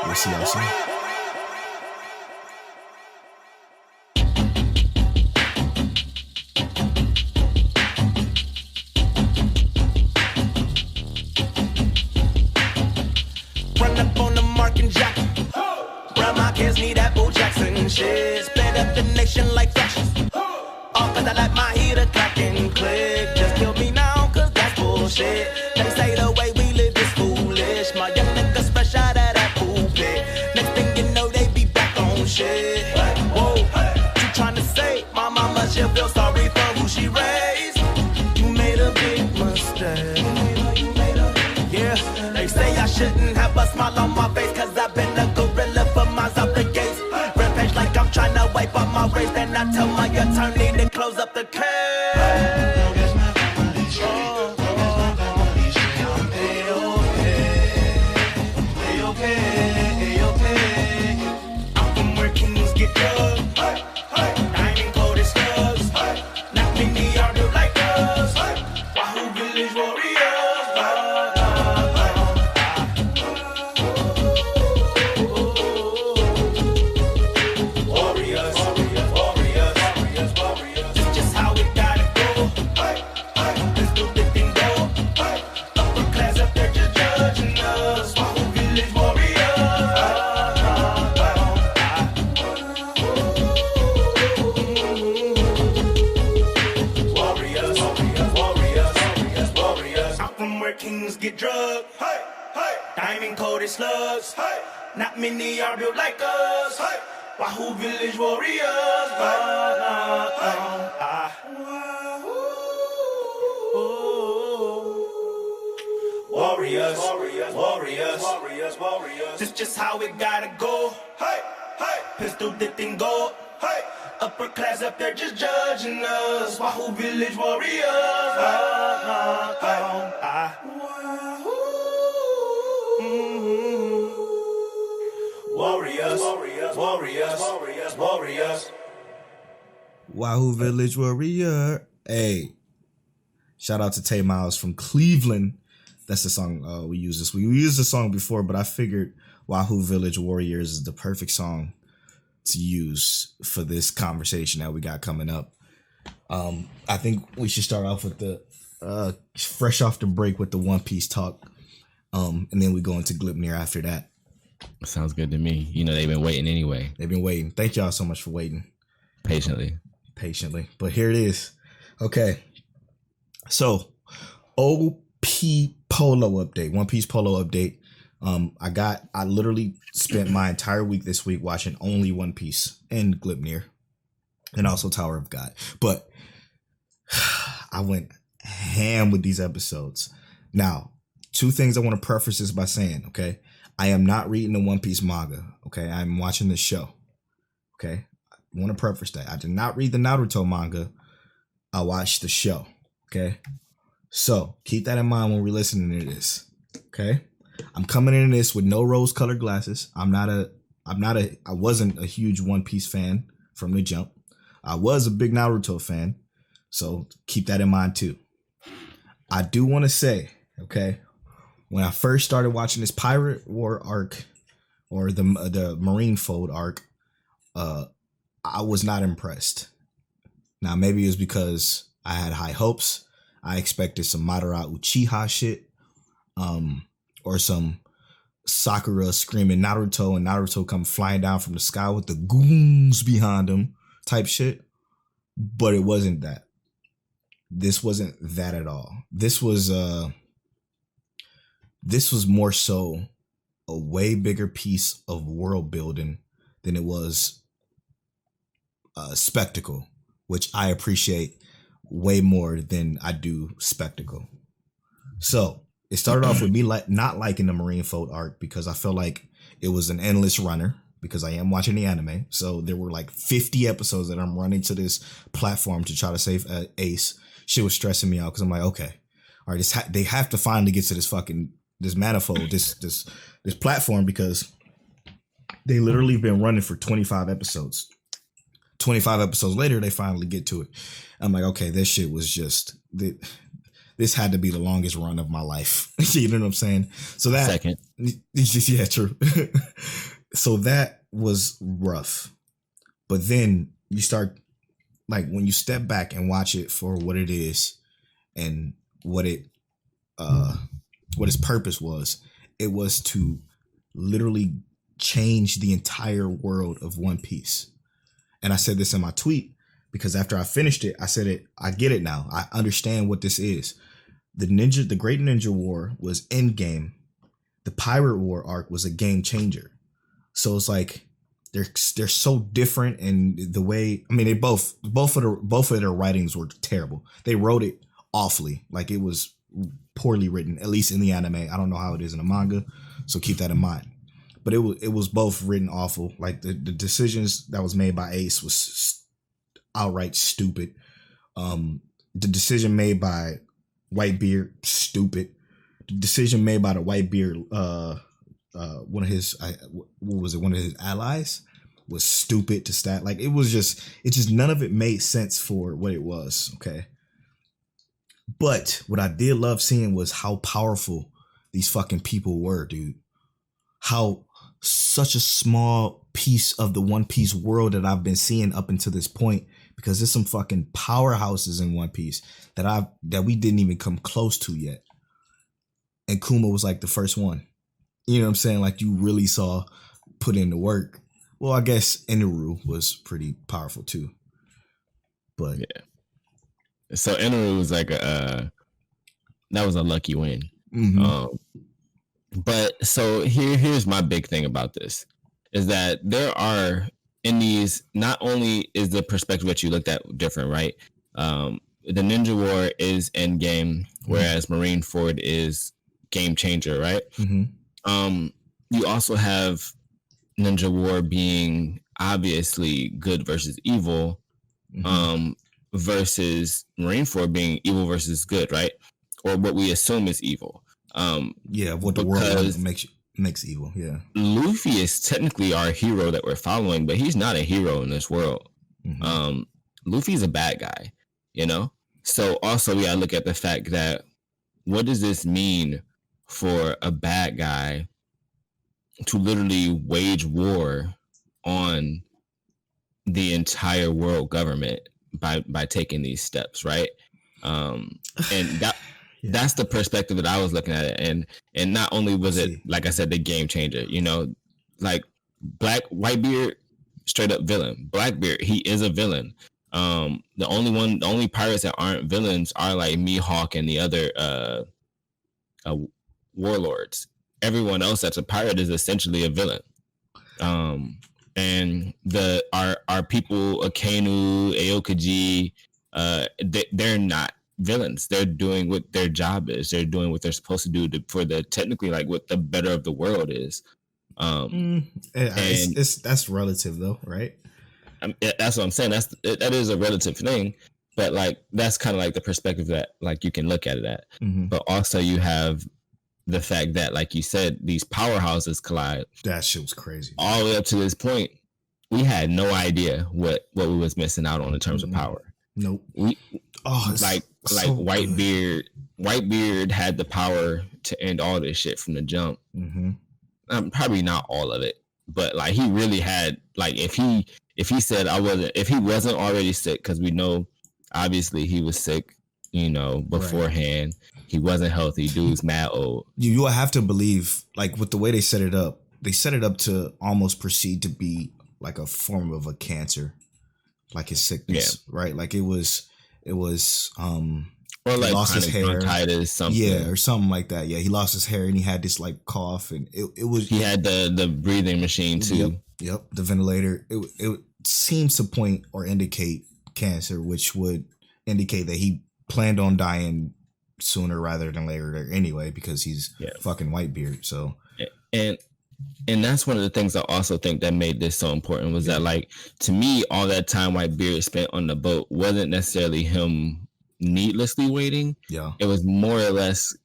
We'll see y'all soon. Shit, split up the nation like fractions. All cause I like my heater clack and click. Just kill me now cause that's bullshit. They say the way we live is foolish. My young niggas fresh out of that pulpit. Next thing you know they be back on shit. Whoa, you tryna say my mama, she'll feel sorry for who she raised. You made a big mistake. Yeah, they say I shouldn't have a smile on my face cause I've been a gorilla for miles out the gates. Like I'm trying to wipe up my race, then I tell my attorney to close up the case. I'm from where kings get dug. Diamond coated slugs. Not many are built like us. Wahoo Village warriors. Kings get drugged, diamond coated slugs, not many are built like us, Wahoo Village warriors, warriors. warriors, warriors, warriors, warriors, warriors. This just how it gotta go. Hey, hey, pistol dipped in gold. Hey, upper class up there just judging us. Wahoo Village warriors. Warriors, warriors, warriors, warriors, warriors. Wahoo Village Warrior. Hey, shout out to Tay Miles from Cleveland. That's the song we use this week. We used the song before, but I figured Wahoo Village Warriors is the perfect song to use for this conversation that we got coming up. I think we should start off with the fresh off the break with the One Piece talk, and then we go into Gleipnir after that. Sounds good to me. You know, they've been waiting anyway. They've been waiting. Thank y'all so much for waiting. Patiently. But here it is. Okay. So, OP Polo update. One Piece Polo update. I literally spent my entire week this week watching only One Piece and Gleipnir and also Tower of God. But I went ham with these episodes. Now, two things I want to preface this by saying, okay? I am not reading the One Piece manga, okay? I'm watching the show, okay? I want to preface that. I did not read the Naruto manga. I watched the show, okay? So keep that in mind when we're listening to this, okay? I'm coming into this with no rose-colored glasses. I wasn't a huge One Piece fan from the jump. I was a big Naruto fan, so keep that in mind too. I do want to say, okay, when I first started watching this Pirate War arc or the Marineford arc, I was not impressed. Now, maybe it was because I had high hopes. I expected some Madara Uchiha shit, or some Sakura screaming Naruto and Naruto come flying down from the sky with the goons behind him type shit. But it wasn't that. This wasn't that at all. This was more so a way bigger piece of world building than it was spectacle, which I appreciate way more than I do spectacle. So it started off with me not liking the Marineford arc because I felt like it was an endless runner because I am watching the anime. So there were like 50 episodes that I'm running to this platform to try to save Ace. Shit was stressing me out because I'm like, okay, all right, they have to finally get to this manifold, this platform, because they literally been running for 25 episodes. 25 episodes later, they finally get to it. I'm like, okay, this shit was just this had to be the longest run of my life. You know what I'm saying? So that second, it's just, yeah, true. So that was rough. But then you start, like, when you step back and watch it for what it is and what its purpose was, it was to literally change the entire world of One Piece. And I said this in my tweet because after I finished it, I said it. I get it now. I understand what this is. The Great Ninja War was endgame. The Pirate War arc was a game changer. So it's like they're so different, and the way, I mean, they both of their writings were terrible. They wrote it awfully, like it was poorly written, at least in the anime. I don't know how it is in the manga, so keep that in mind. But it was both written awful. Like the decisions that was made by Ace was outright stupid. The decision made by Whitebeard, stupid. The decision made by the Whitebeard, one of his allies, was stupid to stat. Like it just none of it made sense for what it was. Okay. But what I did love seeing was how powerful these fucking people were, dude. How such a small piece of the One Piece world that I've been seeing up until this point, because there's some fucking powerhouses in One Piece that we didn't even come close to yet. And Kuma was like the first one. You know what I'm saying? Like you really saw put in the work. Well, I guess Eneru was pretty powerful too. But yeah. So Eneru was like that was a lucky win. Mm-hmm. But so here's my big thing about this is that there are in these, not only is the perspective that you looked at different, right? The Ninja War is endgame, whereas Marineford is game changer, right? Mm-hmm. You also have Ninja War being obviously good versus evil, versus Marineford being evil versus good, right? Or what we assume is evil. What the world makes evil. Yeah. Luffy is technically our hero that we're following, but he's not a hero in this world. Mm-hmm. Luffy's a bad guy, you know? So also we gotta look at the fact that what does this mean for a bad guy to literally wage war on the entire world government by taking these steps, right? And that's the perspective that I was looking at it, and not only was it, like I said, the game changer, you know, like Whitebeard, straight up villain. Blackbeard, he is a villain. The only pirates that aren't villains are like Mihawk and the other warlords. Everyone else that's a pirate is essentially a villain. And our people, Akainu, Aokaji, they're not villains. They're doing what their job is. They're doing what they're supposed to do for the technically like what the better of the world is. That's relative though, right? That's what I'm saying. That is a relative thing, but like that's kind of like the perspective that like you can look at it at. Mm-hmm. But also you have the fact that, like you said, these powerhouses collide. That shit was crazy. All the way up to this point, we had no idea what we was missing out on in terms of power. Nope. Whitebeard. Whitebeard had the power to end all this shit from the jump. Mm-hmm. Probably not all of it, but like he really had. Like if he said if he wasn't already sick, because we know obviously he was sick, you know, beforehand. Right. He wasn't healthy. Dude's mad old. You will have to believe, like with the way they set it up to almost proceed to be like a form of a cancer, like his sickness, right? Like it was or like lost his hair, bronchitis, something, or something like that. Yeah, he lost his hair and he had this like cough, and it was. He had the breathing machine too. Yep, the ventilator. It seems to point or indicate cancer, which would indicate that he planned on dying sooner rather than later anyway, because he's fucking Whitebeard. So and that's one of the things I also think that made this so important was that, like, to me, all that time Whitebeard spent on the boat wasn't necessarily him needlessly waiting. Yeah, it was more or less,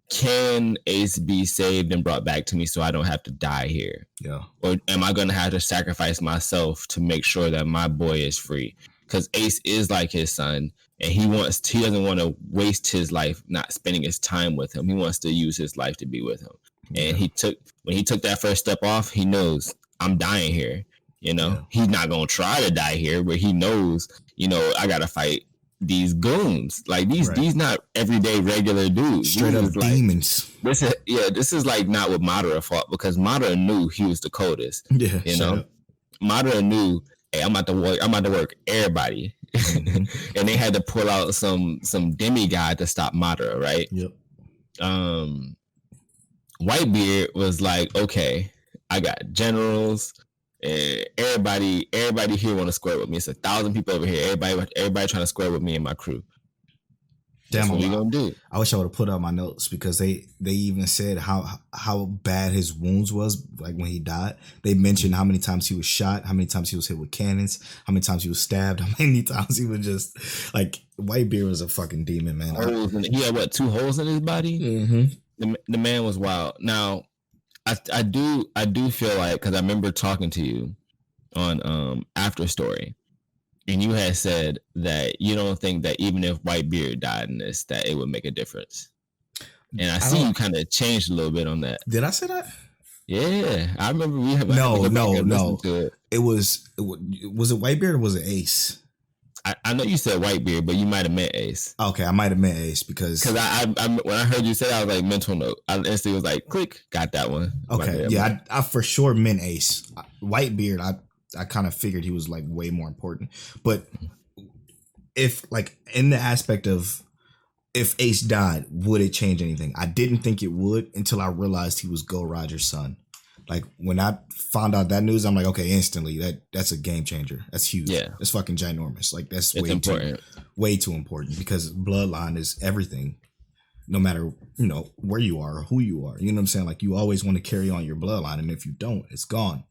can Ace be saved and brought back to me so I don't have to die here? Yeah, or am I going to have to sacrifice myself to make sure that my boy is free? Because Ace is like his son, and he doesn't want to waste his life not spending his time with him. He wants to use his life to be with him. And when he took that first step off, he knows I'm dying here. You know, he's not gonna try to die here, but he knows, you know, I gotta fight these goons. Like these not everyday regular dudes. Straight up demons. Like, this is like not what Madara fought, because Madara knew he was the coldest. Yeah, you know, Madara knew, hey, I'm about to work everybody. Mm-hmm. And they had to pull out some demigod to stop Madara, right? Yep. Whitebeard was like, okay, I got generals, and everybody here want to square with me. It's 1,000 people over here. Everybody trying to square with me and my crew. Damn, what we gonna do? I wish I would have put out my notes, because they even said how bad his wounds was. Like when he died, they mentioned how many times he was shot, how many times he was hit with cannons, how many times he was stabbed, how many times he was just like, Whitebeard was a fucking demon, man. He had 2 holes in his body. Mm-hmm. The man was wild. Now, I do feel like, because I remember talking to you on After Story, and you had said that you don't think that even if Whitebeard died in this, that it would make a difference. And I see you kind of changed a little bit on that. Did I say that? Yeah, I remember we have. No. It was it Whitebeard or was it Ace? I know you said Whitebeard, but you might have meant Ace. Okay, I might have meant Ace, because I when I heard you say that, I was like, mental note. I instantly was like, click, got that one. Okay, yeah, I for sure meant Ace. Whitebeard, I kind of figured he was like way more important. But if like in the aspect of if Ace died, would it change anything? I didn't think it would until I realized he was Go Roger's son. Like when I found out that news, I'm like, okay, instantly that's a game changer. That's huge. Yeah, it's fucking ginormous. Like that's way too important, because bloodline is everything. no matter, where you are or who you are. You know what I'm saying? Like, you always want to carry on your bloodline, and if you don't, it's gone.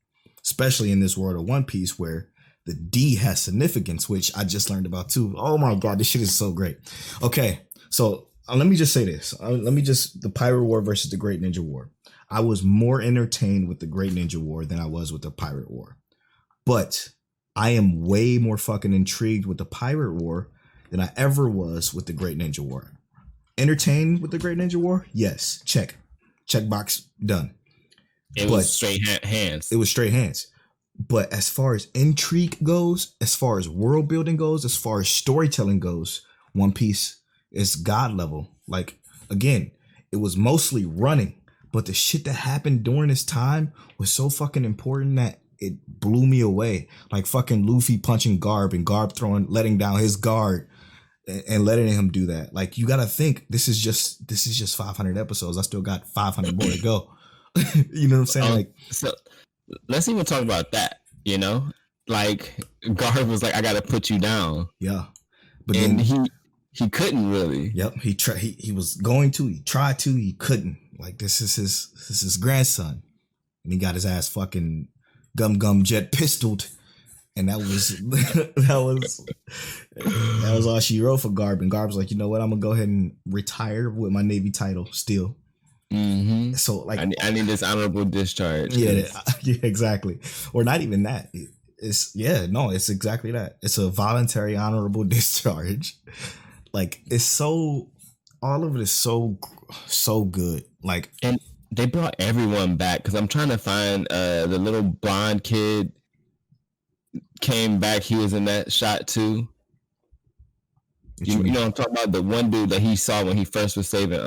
Especially in this world of One Piece where the D has significance, which I just learned about too. Oh my God, this shit is so great. Okay, so let me just say this. The Pirate War versus the Great Ninja War. I was more entertained with the Great Ninja War than I was with the Pirate War. But I am way more fucking intrigued with the Pirate War than I ever was with the Great Ninja War. Entertained with the Great Ninja War? Yes. Check. Checkbox done. It was straight hands. It was straight hands. But as far as intrigue goes, as far as world building goes, as far as storytelling goes, One Piece is God level. Like, again, it was mostly running, but the shit that happened during this time was so fucking important that it blew me away. Like fucking Luffy punching Garb and Garb letting down his guard and letting him do that. Like, you gotta think this is just 500 episodes. I still got 500 more to go. You know what I'm saying? Like, so let's even talk about that. Like Garb was like, "I gotta put you down." Yeah, but and then he couldn't really. Yep, he was going to. He tried to. He couldn't. Like, this is his grandson, and he got his ass fucking gum jet pistoled. And that was all she wrote for Garb. And Garb's like, you know what? I'm gonna go ahead and retire with my Navy title still. Mm-hmm. So like, I need this honorable discharge. Yeah, exactly. Or not even that. It's exactly that. It's a voluntary honorable discharge. Like, all of it is so good. Like, and they brought everyone back, because I'm trying to find the little blonde kid came back. He was in that shot too. You know I'm talking about, the one dude that he saw when he first was saving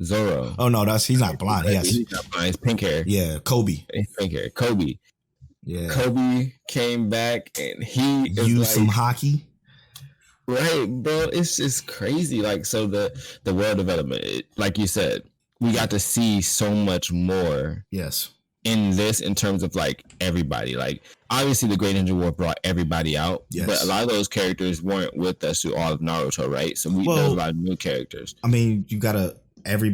Zoro. Oh no, he's not blonde. He's not blonde. He's pink hair. Yeah, Kobe. He's pink hair. Kobe. Yeah. Kobe came back and he used some hockey. Right, bro. It's just crazy. Like, so the world development, like you said, we got to see so much more. Yes. In this, in terms of like everybody, like obviously the Great Ninja War brought everybody out, yes, but a lot of those characters weren't with us through all of Naruto, right? So there's a lot of new characters. I mean, you gotta, every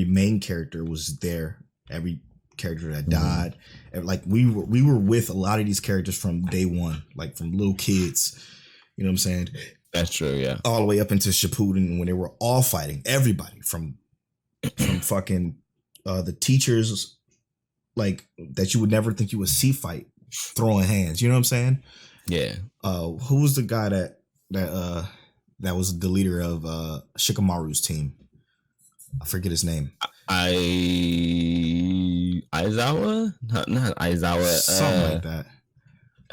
main character was there. Every character that died, like we were with a lot of these characters from day one, like from little kids. You know what I'm saying? That's true, yeah. All the way up into Shippuden, when they were all fighting, everybody from fucking the teachers, like, that you would never think you would see fight, throwing hands. You know what I'm saying? Yeah. Who was the guy that was the leader of Shikamaru's team? I forget his name. Aizawa? Not Aizawa. Something like that.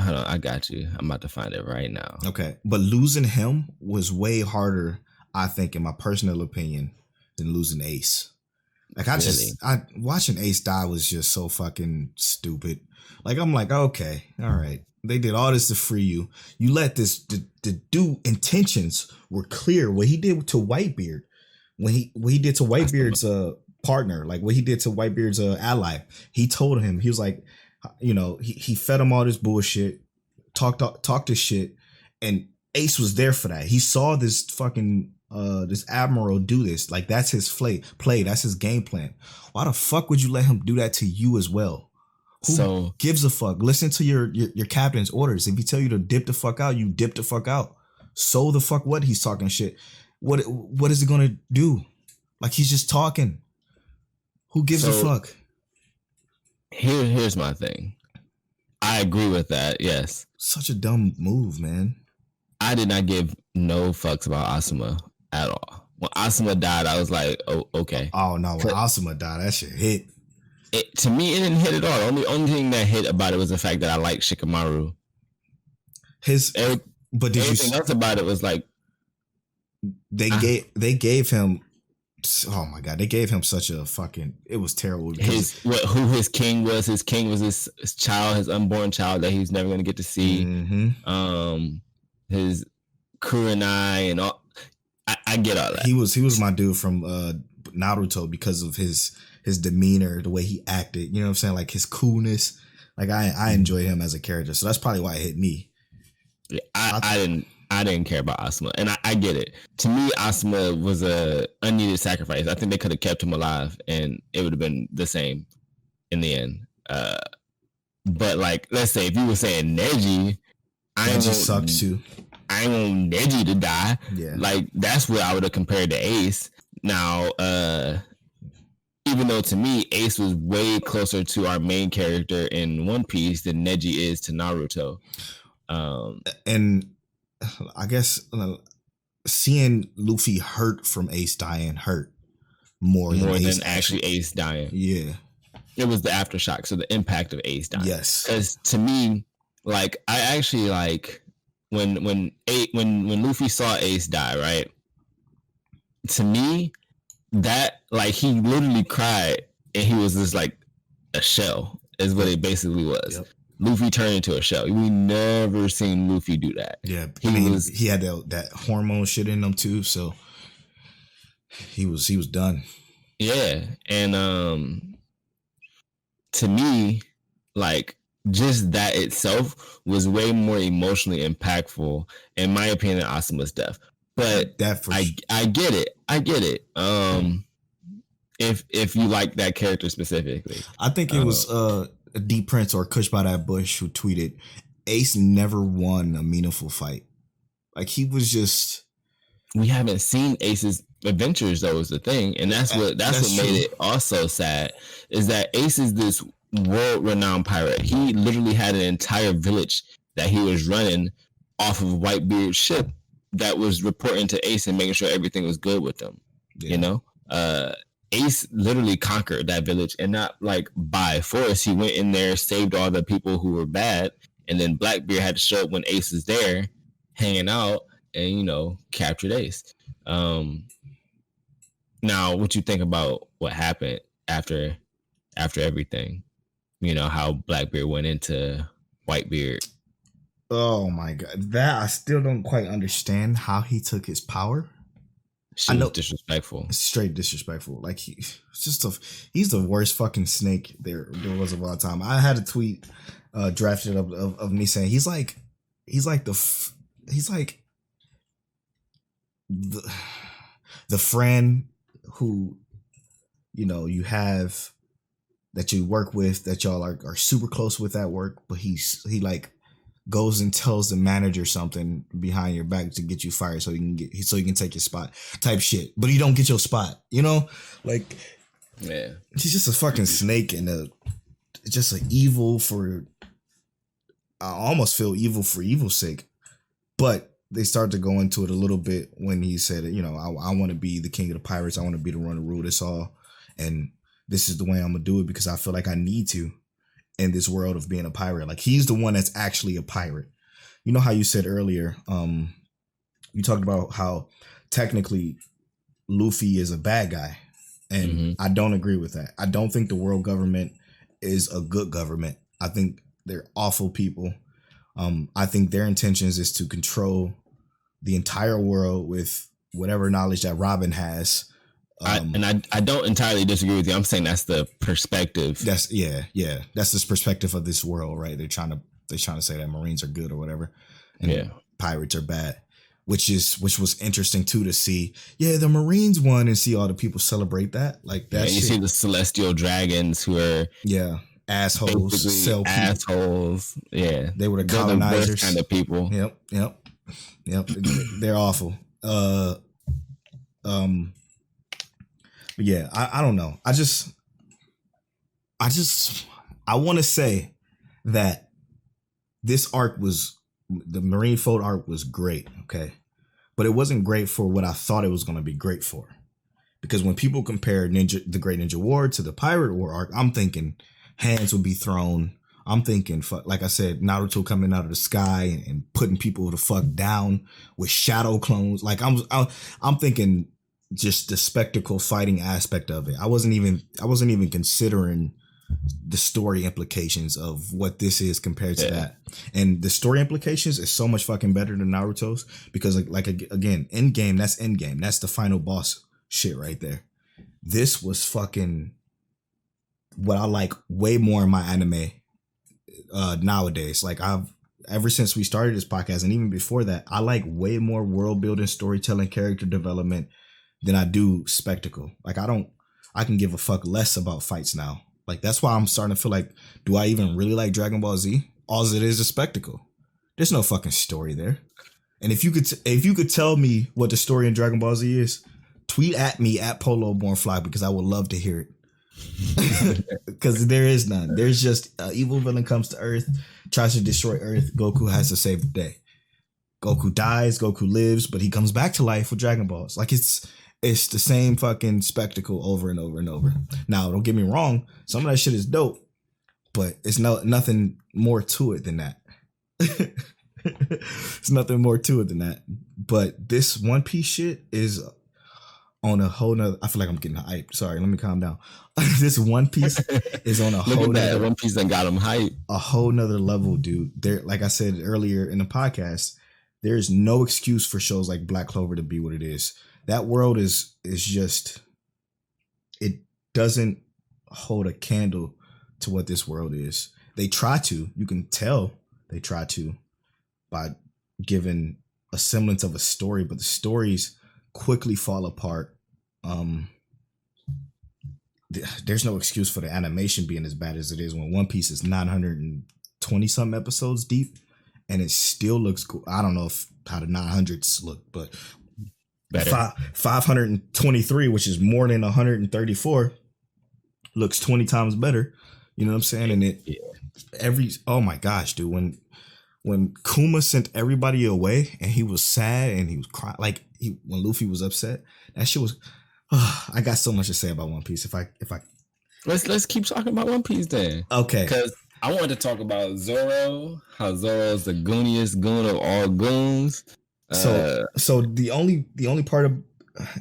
Hold on, I got you. I'm about to find it right now. Okay, but losing him was way harder, I think, in my personal opinion, than losing Ace. Like, watching Ace die was just so fucking stupid. Like, I'm like, okay, all right. They did all this to free you. You let the dude intentions were clear. What he did to Whitebeard, what he did to Whitebeard's partner, like what he did to Whitebeard's ally, he told him, he was like, he fed him all this bullshit, talked this shit, and Ace was there for that. He saw this fucking this admiral do this. Like, that's his play. That's his game plan. Why the fuck would you let him do that to you as well? Who gives a fuck? Listen to your captain's orders. If he tell you to dip the fuck out, you dip the fuck out. So the fuck what? He's talking shit. What is it gonna do? Like, he's just talking. Who gives a fuck? Here's my thing. I agree with that. Yes. Such a dumb move, man. I did not give no fucks about Asuma at all. When Asuma died, I was like, oh, okay. Oh no, when Asuma died, that shit hit. To me, it didn't hit at all. The only thing that hit about it was the fact that I liked Shikamaru. Everything else about it was like, they gave him. Oh my god, they gave him such a fucking. It was terrible. Who his king was. His king was his child, his unborn child that he's never going to get to see. Mm-hmm. His Kurenai and all. I get all that. He was my dude from Naruto because of his demeanor, the way he acted. You know what I'm saying? Like, his coolness. Like, I enjoyed him as a character, so that's probably why it hit me. Yeah, I I didn't care about Asuma, and I get it. To me, Asuma was a unneeded sacrifice. I think they could have kept him alive, and it would have been the same in the end. But like, let's say if you were saying Neji, Neji sucks too. I want Neji to die. Yeah, like that's what I would have compared to Ace. Now, even though to me Ace was way closer to our main character in One Piece than Neji is to Naruto. And I guess seeing Luffy hurt from Ace dying hurt more than actually Ace dying. Yeah, it was the aftershock, so the impact of Ace dying. Yes, because to me, like I actually like when Luffy saw Ace die, right? To me, that like he literally cried and he was just like a shell is what it basically was. Yep. Luffy turned into a shell. We never seen Luffy do that. Yeah, he had that hormone shit in him too, so he was done. Yeah, and to me, like just that itself was way more emotionally impactful, in my opinion, than Asuma's death. But I get it. If you like that character specifically, I think it was D Prince or Kush by that Bush who tweeted, Ace never won a meaningful fight. Like he was just. We haven't seen Ace's adventures though, is the thing, and that's what made it also sad. Is that Ace is this world-renowned pirate. He literally had an entire village that he was running off of Whitebeard's ship that was reporting to Ace and making sure everything was good with them. Yeah. You know, Ace literally conquered that village, and not like by force. He went in there, saved all the people who were bad, and then Blackbeard had to show up when Ace is there, hanging out, and you know, captured Ace. Now, what you think about what happened after everything? You know, how Blackbeard went into Whitebeard. Oh my god, that I still don't quite understand how he took his power. I know, disrespectful. Straight disrespectful. Like he's the worst fucking snake there was of all time. I had a tweet drafted up of me saying he's like the friend who, you know, you have that you work with, that y'all are super close with at work, but he like goes and tells the manager something behind your back to get you fired so you can take your spot type shit, but you don't get your spot, you know? Like, yeah, he's just a fucking snake and just an evil for, I almost feel evil for evil's sake. But they start to go into it a little bit when he said, you know, I want to be the king of the pirates. I want to be the one to rule this all. And this is the way I'm going to do it because I feel like I need to in this world of being a pirate. Like he's the one that's actually a pirate. You know how you said earlier, you talked about how technically Luffy is a bad guy. And I don't agree with that. I don't think the world government is a good government. I think they're awful people. I think their intentions is to control the entire world with whatever knowledge that Robin has. I don't entirely disagree with you. I'm saying that's the perspective. That's this perspective of this world, right? They're trying to say that Marines are good or whatever, and pirates are bad, which was interesting too to see. Yeah, the Marines won, and see all the people celebrate that like that. Yeah, you see the celestial dragons who are assholes, assholes. Yeah, they were the colonizers, the worst kind of people. Yep. They're awful. But yeah, I don't know. I want to say that this arc the Marineford arc was great, okay? But it wasn't great for what I thought it was going to be great for. Because when people compare the Great Ninja War to the Pirate War arc, I'm thinking hands would be thrown. I'm thinking, like I said, Naruto coming out of the sky and putting people the fuck down with shadow clones. Like I'm thinking just the spectacle fighting aspect of it. I wasn't even considering the story implications of what this is compared to that. And the story implications is so much fucking better than Naruto's because like again, Endgame, that's Endgame. That's the final boss shit right there. This was fucking what I like way more in my anime nowadays. Like ever since we started this podcast, and even before that, I like way more world building, storytelling, character development than I do spectacle. Like I can give a fuck less about fights now. Like that's why I'm starting to feel like, do I even really like Dragon Ball Z? All it is a spectacle. There's no fucking story there. And if you could tell me what the story in Dragon Ball Z is, tweet at me at Polo Born Fly, because I would love to hear it. Because there is none. There's just an evil villain comes to Earth, tries to destroy Earth. Goku has to save the day. Goku dies. Goku lives, but he comes back to life with Dragon Balls. Like it's the same fucking spectacle over and over and over. Now, don't get me wrong. Some of that shit is dope, but it's nothing more to it than that. It's nothing more to it than that. But this One Piece shit is on a whole nother. I feel like I'm getting hyped. Sorry, let me calm down. This One Piece is on a whole nother. One Piece that got him hyped. A whole nother level, dude. There, like I said earlier in the podcast, there is no excuse for shows like Black Clover to be what it is. That world is just, it doesn't hold a candle to what this world is. They try to. You can tell they try to by giving a semblance of a story, but the stories quickly fall apart. There's no excuse for the animation being as bad as it is when One Piece is 920 some episodes deep, and it still looks cool. I don't know how the 900s look, but better. 523, which is more than 134, looks 20 times better. You know what I'm saying? And oh my gosh, dude, when Kuma sent everybody away and he was sad and he was crying, like when Luffy was upset, that shit was. I got so much to say about One Piece. If I let's keep talking about One Piece then. Okay. Because I wanted to talk about Zoro. How Zoro's the gooniest goon of all goons. So the only part of,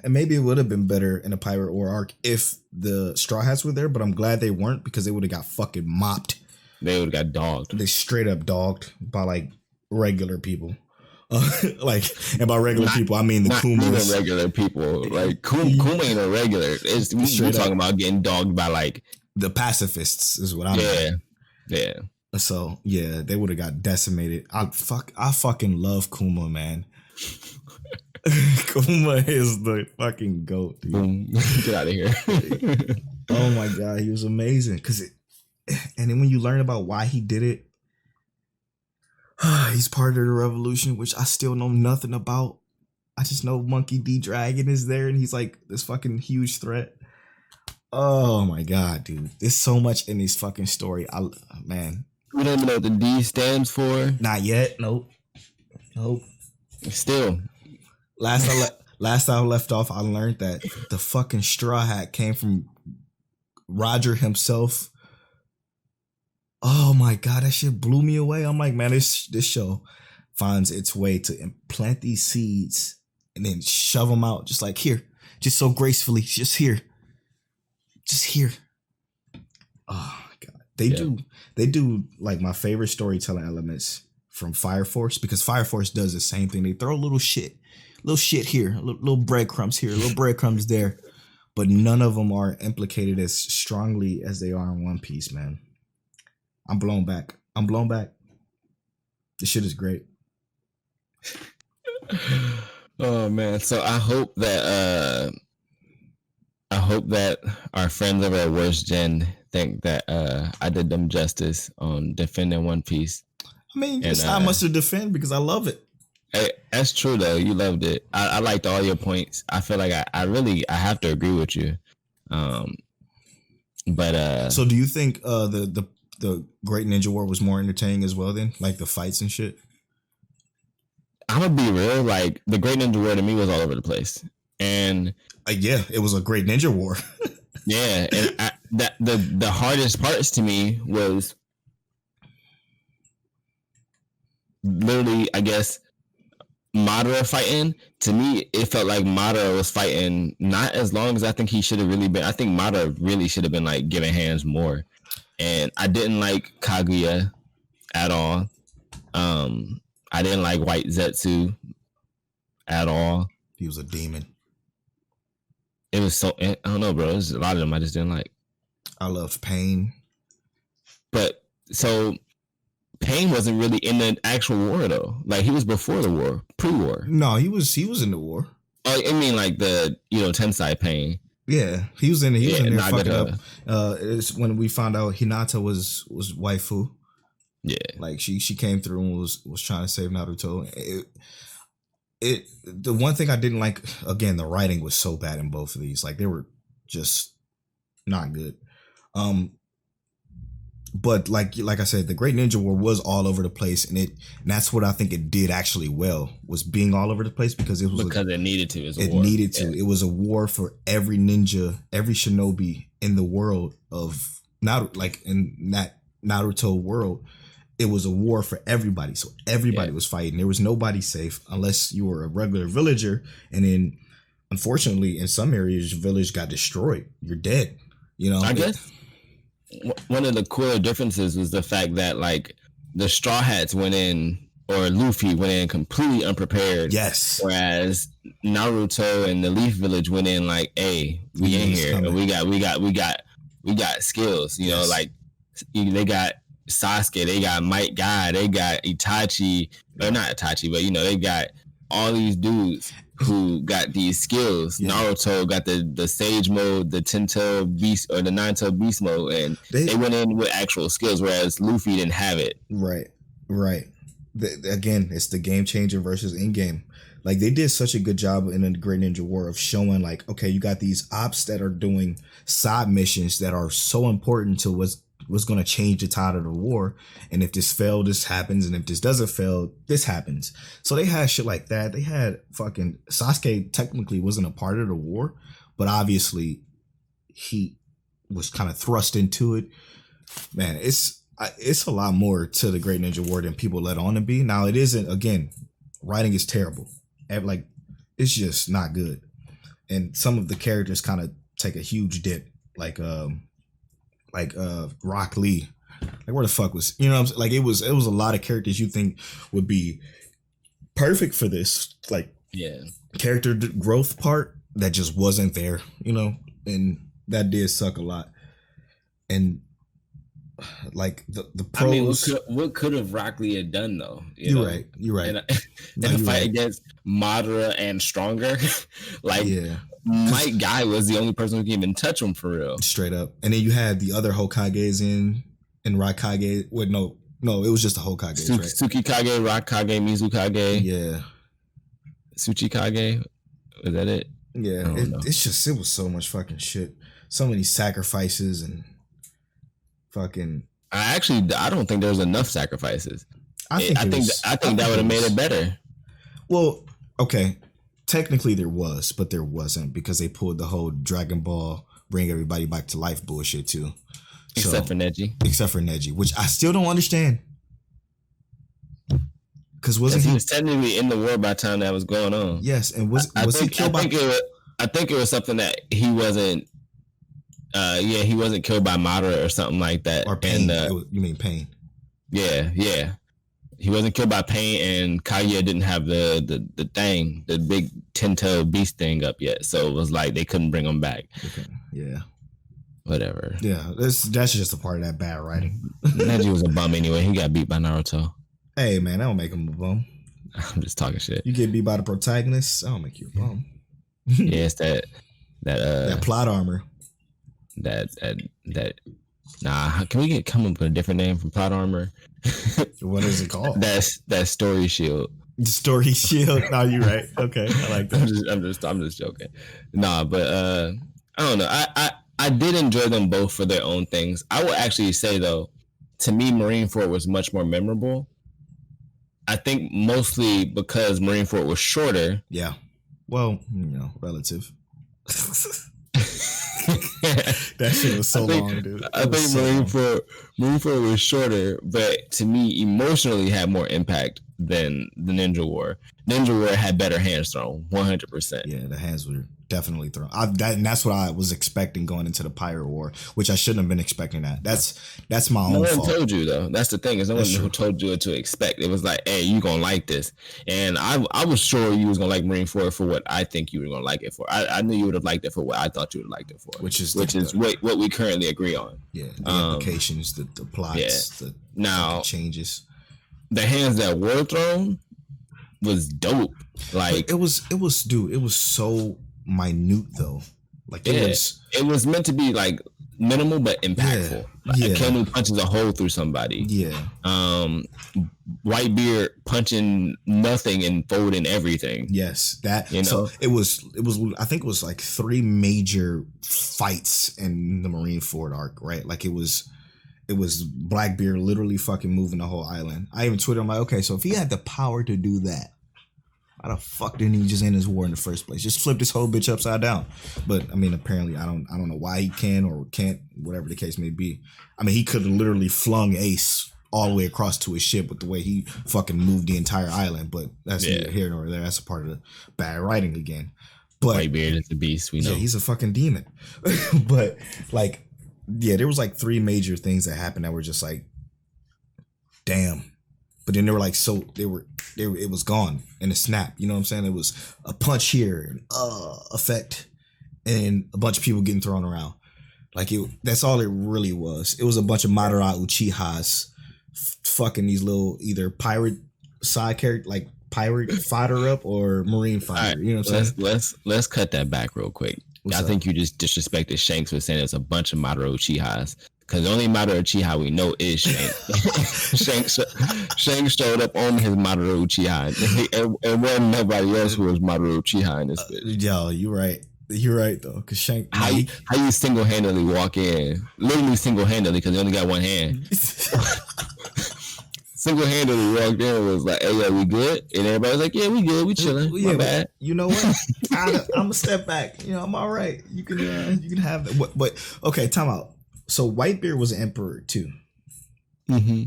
and maybe it would have been better in a Pirate War arc if the Straw Hats were there, but I'm glad they weren't, because they would have got fucking mopped. They would have got dogged. They straight up dogged by like regular people. Like, and by regular people, I mean the Kumas. Not regular people. Like Kuma ain't a regular. We're talking about getting dogged by like the pacifists is what I mean. Yeah. So yeah, they would have got decimated. I fucking love Kuma, man. Kuma is the fucking GOAT, dude. Boom. Get out of here. Oh my god, he was amazing. And then when you learn about why he did it, he's part of the revolution, which I still know nothing about. I just know Monkey D. Dragon is there, and he's like this fucking huge threat. Oh my god, dude! There's so much in this fucking story. Man, we don't even know what the D stands for. Not yet. Nope. Still, last I left off, I learned that the fucking Straw Hat came from Roger himself. Oh my god, that shit blew me away. I'm like, man, this show finds its way to implant these seeds and then shove them out, just like here, just so gracefully, just here. Oh my god, they do like my favorite storytelling elements from Fire Force, because Fire Force does the same thing. They throw little shit here, little breadcrumbs here, little breadcrumbs there, but none of them are implicated as strongly as they are in One Piece, man. I'm blown back. This shit is great. Oh man. So I hope that our friends over at Worst Gen think that I did them justice on defending One Piece. I mean, it's not much to defend because I love it. Hey, that's true though. You loved it. I liked all your points. I feel like I have to agree with you. But so do you think the Great Ninja War was more entertaining as well then? Like the fights and shit? I'm gonna be real, like the Great Ninja War to me was all over the place. And yeah, it was a Great Ninja War. Yeah, and the hardest parts to me was literally, I guess, Madara fighting. To me, it felt like Madara was fighting not as long as I think he should have really been. I think Madara really should have been like giving hands more. And I didn't like Kaguya at all. I didn't like White Zetsu at all. He was a demon. It was so, I don't know, bro. There's a lot of them I just didn't like. I loved Pain. But so Pain wasn't really in the actual war though. Like he was before the war, pre-war. No, he was in the war. Oh, I mean like the Tensai Pain. Yeah, he was in there fucking up. Nagata. It's when we found out Hinata was waifu. Yeah, like she came through and was trying to save Naruto. The one thing I didn't like, again, the writing was so bad in both of these. Like they were just not good. But like I said, the Great Ninja War was all over the place, and that's what I think it did actually well, was being all over the place, because it needed to. It was a war for every ninja, every shinobi in the world of in that Naruto world. It was a war for everybody, so everybody was fighting. There was nobody safe unless you were a regular villager, and then unfortunately in some areas your village got destroyed. You're dead. I guess one of the cooler differences was the fact that like the Straw Hats went in, or Luffy went in completely unprepared. Yes. Whereas Naruto and the Leaf Village went in like, hey, we in here. And we got skills. Like they got Sasuke, they got Might Guy, they got Itachi, or not Itachi, but they got all these dudes who got these skills. Naruto got the Sage mode, the 10-tail beast, or the 9-tail beast mode, and they went in with actual skills, whereas Luffy didn't have it. Right. Again, it's the game changer versus in-game. Like they did such a good job in the Great Ninja War of showing like, okay, you got these ops that are doing side missions that are so important to what's going to change the tide of the war, and if this failed, this happens, and if this doesn't fail, this happens. So they had shit like that. They had fucking Sasuke technically wasn't a part of the war, but obviously he was kind of thrust into it. Man, it's a lot more to the Great Ninja War than people let on to be. Now it isn't. Again, writing is terrible. Like it's just not good, and some of the characters kind of take a huge dip, like Rock Lee. Like where the fuck was, what I'm saying? Like it was a lot of characters you think would be perfect for this, like character growth part that just wasn't there, and that did suck a lot. And like the pros. I mean, what could have Rock Lee had done though? You're right. In a fight against Madara and Stronger, Might Guy was the only person who can even touch him for real. Straight up. And then you had the other Hokages in Raikage. Wait, no, it was just the Hokages, right? Tsukikage, Raikage, Mizukage. Yeah. Tsuchikage. Was that it? Yeah. It was so much fucking shit. So many sacrifices and fucking. I don't think there was enough sacrifices. I think that would have made it better. Well, okay. Technically there was, but there wasn't, because they pulled the whole Dragon Ball bring everybody back to life bullshit too. Except for Neji, which I still don't understand. Because he was technically in the war by the time that was going on. Yes, and was he killed by? I think it was something that he wasn't. He wasn't killed by Madara or something like that. Or Pain. You mean Pain? Yeah. He wasn't killed by Pain, and Kaguya didn't have the thing, the big 10-tail beast thing up yet. So it was like they couldn't bring him back. Okay. Yeah. Whatever. Yeah, that's just a part of that bad writing. Neji was a bum anyway. He got beat by Naruto. Hey man, that don't make him a bum. I'm just talking shit. You get beat by the protagonist, that don't make you a bum. Yeah, it's that plot armor. Nah, can we come up with a different name for plot armor? What is it called? That story shield. The story shield. No, you're right. Okay, I like that. I'm just joking. Nah, but I don't know. I did enjoy them both for their own things. I would actually say though, to me, Marineford was much more memorable. I think mostly because Marineford was shorter. Yeah. Well, relative. That shit was so long, dude. I think Marineford was shorter, but to me, emotionally had more impact than the Ninja War. Ninja War had better hands thrown, 100%. Yeah, the hands were definitely thrown. And that's what I was expecting going into the Pirate War, which I shouldn't have been expecting that. That's my own fault. No one told you though. That's the thing. Is no one who told you what to expect. It was like, hey, you gonna like this, and I was sure you was gonna like Marineford for what I think you were gonna like it for. I knew you would have liked it for what I thought you would have liked it for, which is what we currently agree on. Yeah, the implications, the plots, the changes. the hands that were thrown was dope. Like it was dude, it was so minute though. Like it was meant to be like minimal but impactful. A canoe punches a hole through somebody. Whitebeard punching nothing and folding everything. Yes, that. So it was. I think it was like 3 major fights in the Marineford arc, right? Like it was Blackbeard literally fucking moving the whole island. I even tweeted, I'm like, okay, so if he had the power to do that, why the fuck didn't he just end his war in the first place? Just flip this whole bitch upside down. But I mean, apparently, I don't know why he can or can't, whatever the case may be. I mean, he could have literally flung Ace all the way across to his ship with the way he fucking moved the entire island. But that's neither here nor there. That's a part of the bad writing again. But Whitebeard is a beast. We know. Yeah, he's a fucking demon. But like, yeah, there was like 3 major things that happened that were just like, damn. But then they were like, it was gone in a snap. You know what I'm saying? It was a punch here, effect, and a bunch of people getting thrown around. Like that's all it really was. It was a bunch of Madara Uchihas fucking these little either pirate side character, like pirate fighter up or marine fighter. Right, you know what I'm saying? Let's cut that back real quick. I think you just disrespected Shanks for saying there's a bunch of Madara Uchihas. Because the only Madara Uchiha we know is Shanks. Shanks showed up on his Madara Uchiha. And wasn't nobody else who was Madara Uchiha in this bitch. Yo, you're right. You're right, though. Because Shanks... How you single-handedly walk in? Literally single-handedly, because he only got one hand. Single-handedly walked in and was like, hey, yeah, we good? And everybody was like, yeah, we good. We chilling. My bad. You know what? I'm going to step back. You know, I'm all right. You can have that. But okay, time out. So Whitebeard was an emperor too. Mm-hmm.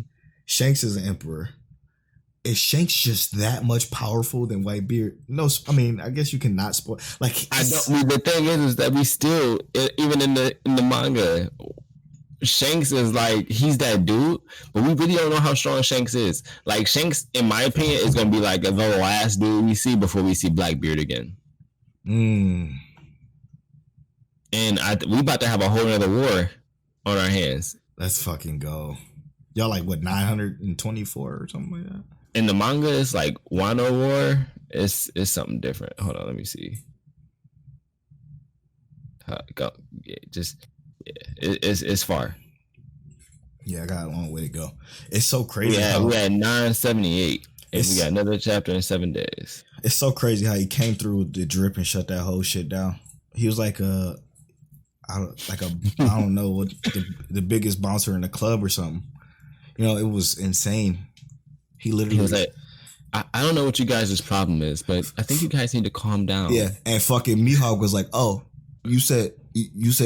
Shanks is an emperor. Is Shanks just that much powerful than Whitebeard? No, I mean, I guess you cannot spoil. Like, the thing is that we still, even in the manga, Shanks is like, he's that dude, but we really don't know how strong Shanks is. Like Shanks, in my opinion, is gonna be like the last dude we see before we see Blackbeard again. And we about to have a whole other war on our hands. Let's fucking go. Y'all like what, 924 or something like that? In the manga, it's like Wano War. It's something different. Hold on, let me see. It's far. Yeah, I got a long way to go. It's so crazy. Yeah, we had 978. And we got another chapter in 7 days. It's so crazy how he came through with the drip and shut that whole shit down. He was like I don't know what the biggest bouncer in the club or something. You know, it was insane. He literally was like, I don't know what you guys' problem is, but I think you guys need to calm down. Yeah, and fucking Mihawk was like, "Oh, you said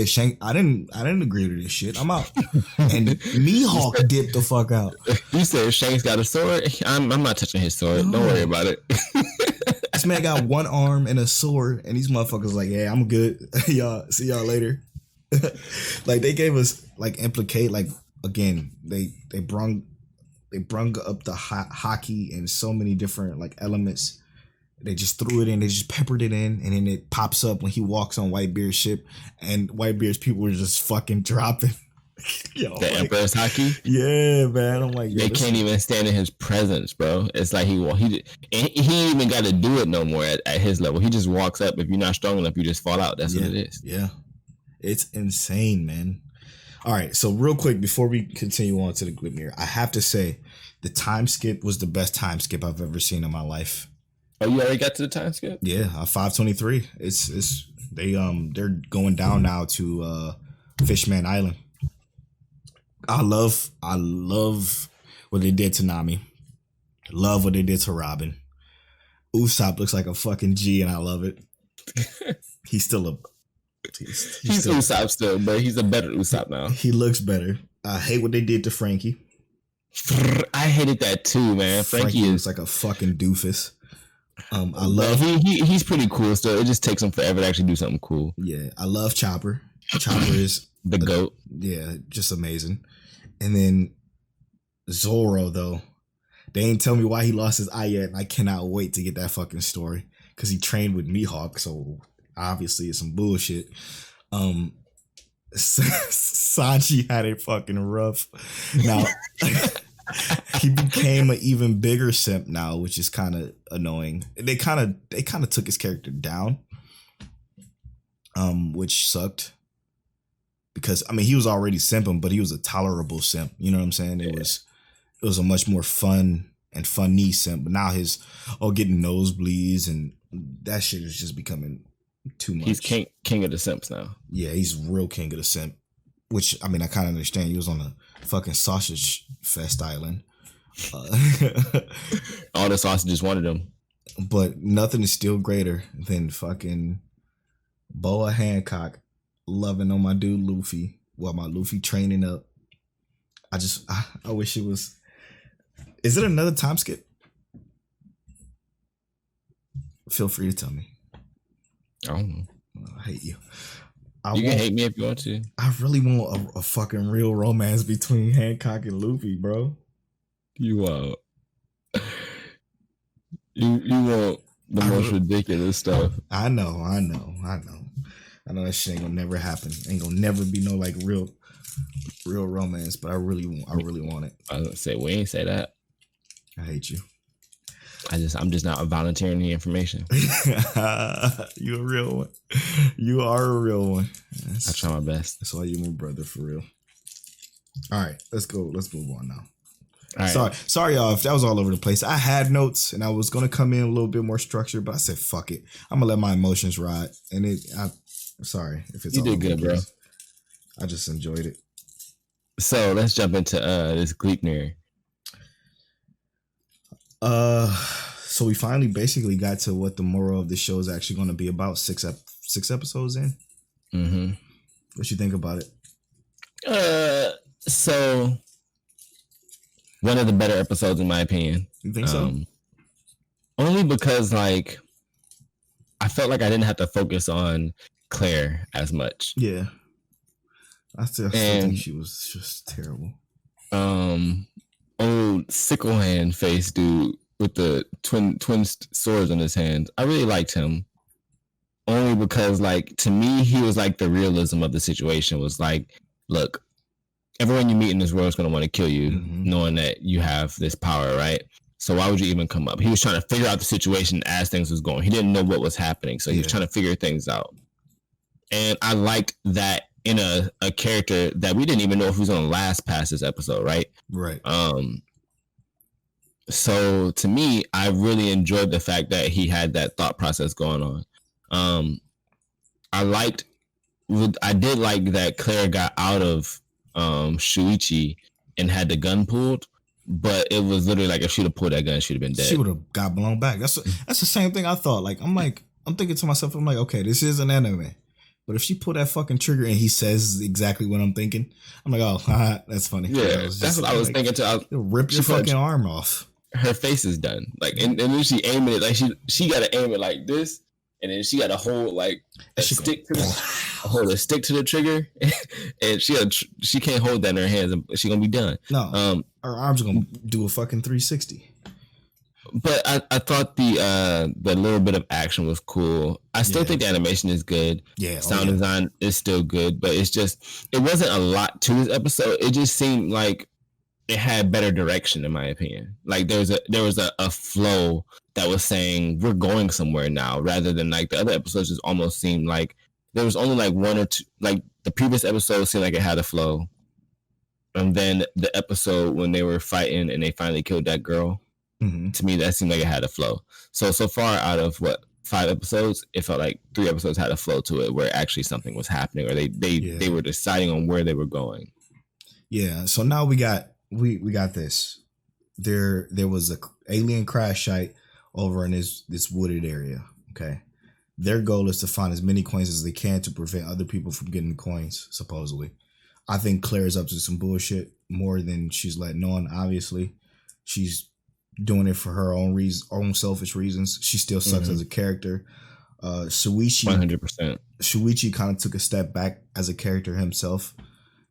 Shank. I didn't agree to this shit. I'm out." And Mihawk dipped the fuck out. You said Shank's got a sword. I'm not touching his sword. Don't worry about it. This man got one arm and a sword, and these motherfuckers like, "Yeah, I'm good. Y'all see y'all later." Like they gave us like implicate like again they brung up the hockey and so many different like elements. They just threw it in, they just peppered it in, and then it pops up when he walks on Whitebeard's ship, and Whitebeard's people were just fucking dropping. Yo, the like, Emperor's hockey. Yeah, man. I'm like, they can't even stand in his presence, bro. It's like he ain't even got to do it no more at his level. He just walks up. If you're not strong enough, you just fall out. That's what it is. Yeah. It's insane, man. All right, so real quick before we continue on to the Glimmer, I have to say the time skip was the best time skip I've ever seen in my life. Oh, you already got to the time skip? Yeah, 523. They're going down now to Fishman Island. I love what they did to Nami. Love what they did to Robin. Usopp looks like a fucking G, and I love it. He's still He's Usopp still, but he's a better Usopp now. He looks better. I hate what they did to Frankie. I hated that too, man. Frankie is like a fucking doofus. I love he's pretty cool still. It just takes him forever to actually do something cool. Yeah, I love Chopper. Chopper is the GOAT. Yeah, just amazing. And then Zoro though, they ain't tell me why he lost his eye yet. And I cannot wait to get that fucking story because he trained with Mihawk, so obviously it's some bullshit. Sanji had it fucking rough. Now He became an even bigger simp now, which is kind of annoying. They kind of took his character down, which sucked. Because I mean, he was already simping, but he was a tolerable simp. You know what I'm saying? It was a much more fun and funny simp. But now his getting nosebleeds and that shit is just becoming too much. He's king of the simps now. Yeah, he's real king of the simp. Which I mean, I kind of understand. He was on a fucking sausage fest island. All the sausages wanted him. But nothing is still greater than fucking Boa Hancock loving on my dude Luffy while my Luffy training up. I wish it was. Is it another time skip? Feel free to tell me. I don't know. I hate you. You can hate me if you want to. I really want a fucking real romance between Hancock and Luffy, bro. You want the most ridiculous stuff. I know that shit ain't gonna never happen. Ain't gonna never be no like real romance, but I really want it. I was gonna say we ain't say that. I hate you. I'm just not volunteering the information. You a real one. You are a real one. I try my best. That's why you my brother for real. All right, let's go. Let's move on now. All right. Sorry, y'all, if that was all over the place. I had notes and I was gonna come in a little bit more structured, but I said fuck it. I'm gonna let my emotions ride. And sorry if it's. You did good, bro. I just enjoyed it. So let's jump into this Gleipnir. So we finally basically got to what the moral of the show is actually going to be about. Six episodes in. Mm-hmm. What you think about it? So one of the better episodes in my opinion. You think so? Only because like I felt like I didn't have to focus on Claire as much. Yeah. I still think she was just terrible. Old sickle hand face dude with the twin swords on his hands. I really liked him. Only because like to me he was like the realism of the situation. Was like, look, everyone you meet in this world is gonna want to kill you, knowing that you have this power, right? So why would you even come up? He was trying to figure out the situation as things was going. He didn't know what was happening, so he was trying to figure things out. And I liked that in a character that we didn't even know if he was on the last past this episode, right? Right. So to me, I really enjoyed the fact that he had that thought process going on. I did like that Claire got out of Shuichi and had the gun pulled, but it was literally like if she'd have pulled that gun, she'd have been dead. She would have got blown back. That's the same thing I thought. Like I'm thinking to myself, I'm like, okay, this is an anime. But if she pulled that fucking trigger and he says exactly what I'm thinking, I'm like, oh, that's funny. Yeah, that's what I was thinking too. Rip your fucking arm off. Her face is done. Like, and then she aiming it like she got to aim it like this, and then she got to hold like a stick to the trigger, and she can't hold that in her hands. She gonna be done. No, her arms are gonna do a fucking 360. But I thought the little bit of action was cool. I still think the animation is good. Yeah, sound design is still good, but it wasn't a lot to this episode. It just seemed like it had better direction, in my opinion. Like there was a flow that was saying we're going somewhere now, rather than like the other episodes just almost seemed like there was only like one or two. Like the previous episode seemed like it had a flow, and then the episode when they were fighting and they finally killed that girl. Mm-hmm. To me, that seemed like it had a flow. So far out of 5 episodes, it felt like 3 episodes had a flow to it, where actually something was happening, or they were deciding on where they were going. Yeah. So now we got this. There was a alien crash site over in this wooded area. Okay. Their goal is to find as many coins as they can to prevent other people from getting the coins. Supposedly, I think Claire's up to some bullshit more than she's letting on. Obviously, she's doing it for her own selfish reasons. She still sucks as a character. Shuichi 100%. Shuichi kind of took a step back as a character himself.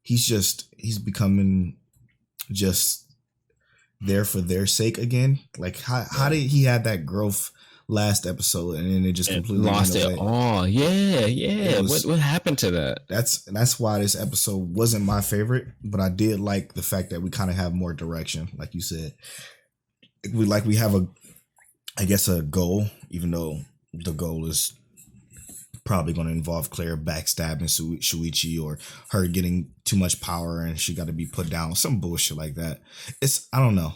He's becoming just there for their sake again. Like how did he have that growth last episode, and then it just completely lost went it away. all. Yeah. What happened to that? That's why this episode wasn't my favorite, but I did like the fact that we kind of have more direction, like you said. We have a goal, even though the goal is probably going to involve Claire backstabbing Shuichi, or her getting too much power and she got to be put down, some bullshit like that. I don't know.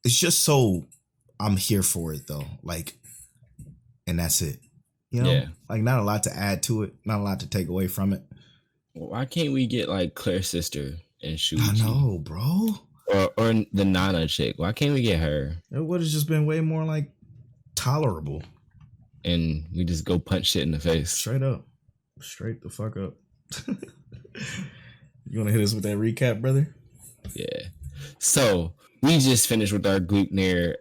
It's just so, I'm here for it though. Like, and that's it. You know, Yeah. like not a lot to add to it, not a lot to take away from it. Why can't we get like Claire's sister and Shuichi? I know, bro. Or the Nana chick. Why can't we get her? It would have just been way more like tolerable. And we just go punch shit in the face. Straight up. Straight the fuck up. You want to hit us with that recap, brother? Yeah. So we just finished with our Gleipnir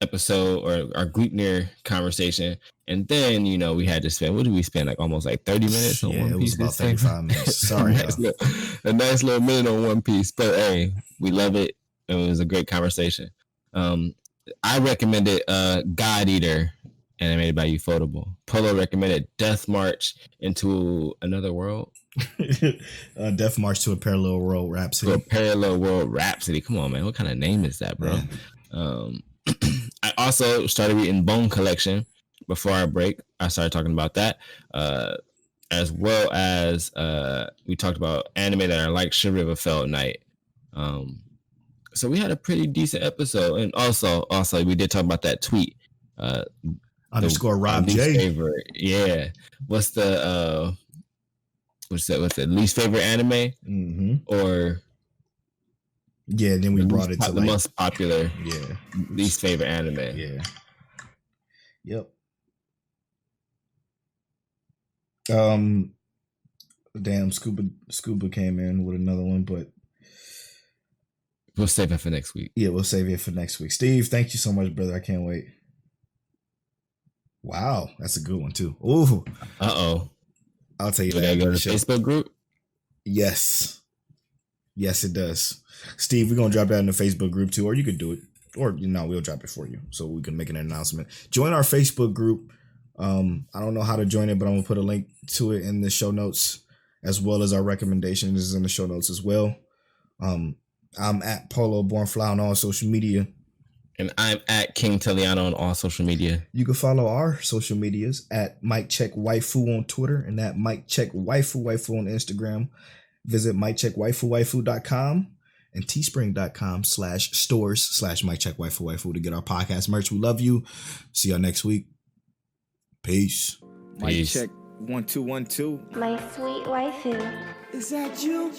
episode, or our Gleipnir conversation, and then we had to spend, what did we spend, like almost like 30 minutes on One Piece? It was about 35 minutes. Sorry. a nice little minute on One Piece, but hey, we love it. It was a great conversation. I recommended God Eater, animated by Ufotable. Polo recommended Death March into Another World. Death March to a Parallel World Rhapsody. To a Parallel World Rhapsody. Come on, man. What kind of name is that, bro? Yeah. I also started reading Bone Collection before our break. I started talking about that, as well as we talked about anime that are like Shariva Felt Night. So we had a pretty decent episode, and also we did talk about that tweet. Underscore Rob J. Favorite, yeah. What's the least favorite anime? Mm-hmm. Or yeah, then we brought it to the most popular, least favorite anime. Yeah. Yep. Damn, Scuba came in with another one, but we'll save it for next week. Yeah, we'll save it for next week. Steve, thank you so much, brother. I can't wait. Wow, that's a good one too. Ooh. I'll tell you that. Go to the Facebook group? Yes, it does. Steve, we're gonna drop that in the Facebook group too, or you could do it, or we'll drop it for you so we can make an announcement. Join our Facebook group. I don't know how to join it, but I'm gonna put a link to it in the show notes, as well as our recommendations is in the show notes as well. I'm at Polo Bornfly on all social media. And I'm at King Telliano on all social media. You can follow our social medias at Mike Check Waifu on Twitter and at Mike Check Waifu on Instagram. Visit MikeCheckWaifuWaifu.com and teespring.com/stores/MikeCheckWaifuWaifu to get our podcast merch. We love you. See y'all next week. Peace. Mike Check 1 2 1 2. My sweet waifu. Is that you?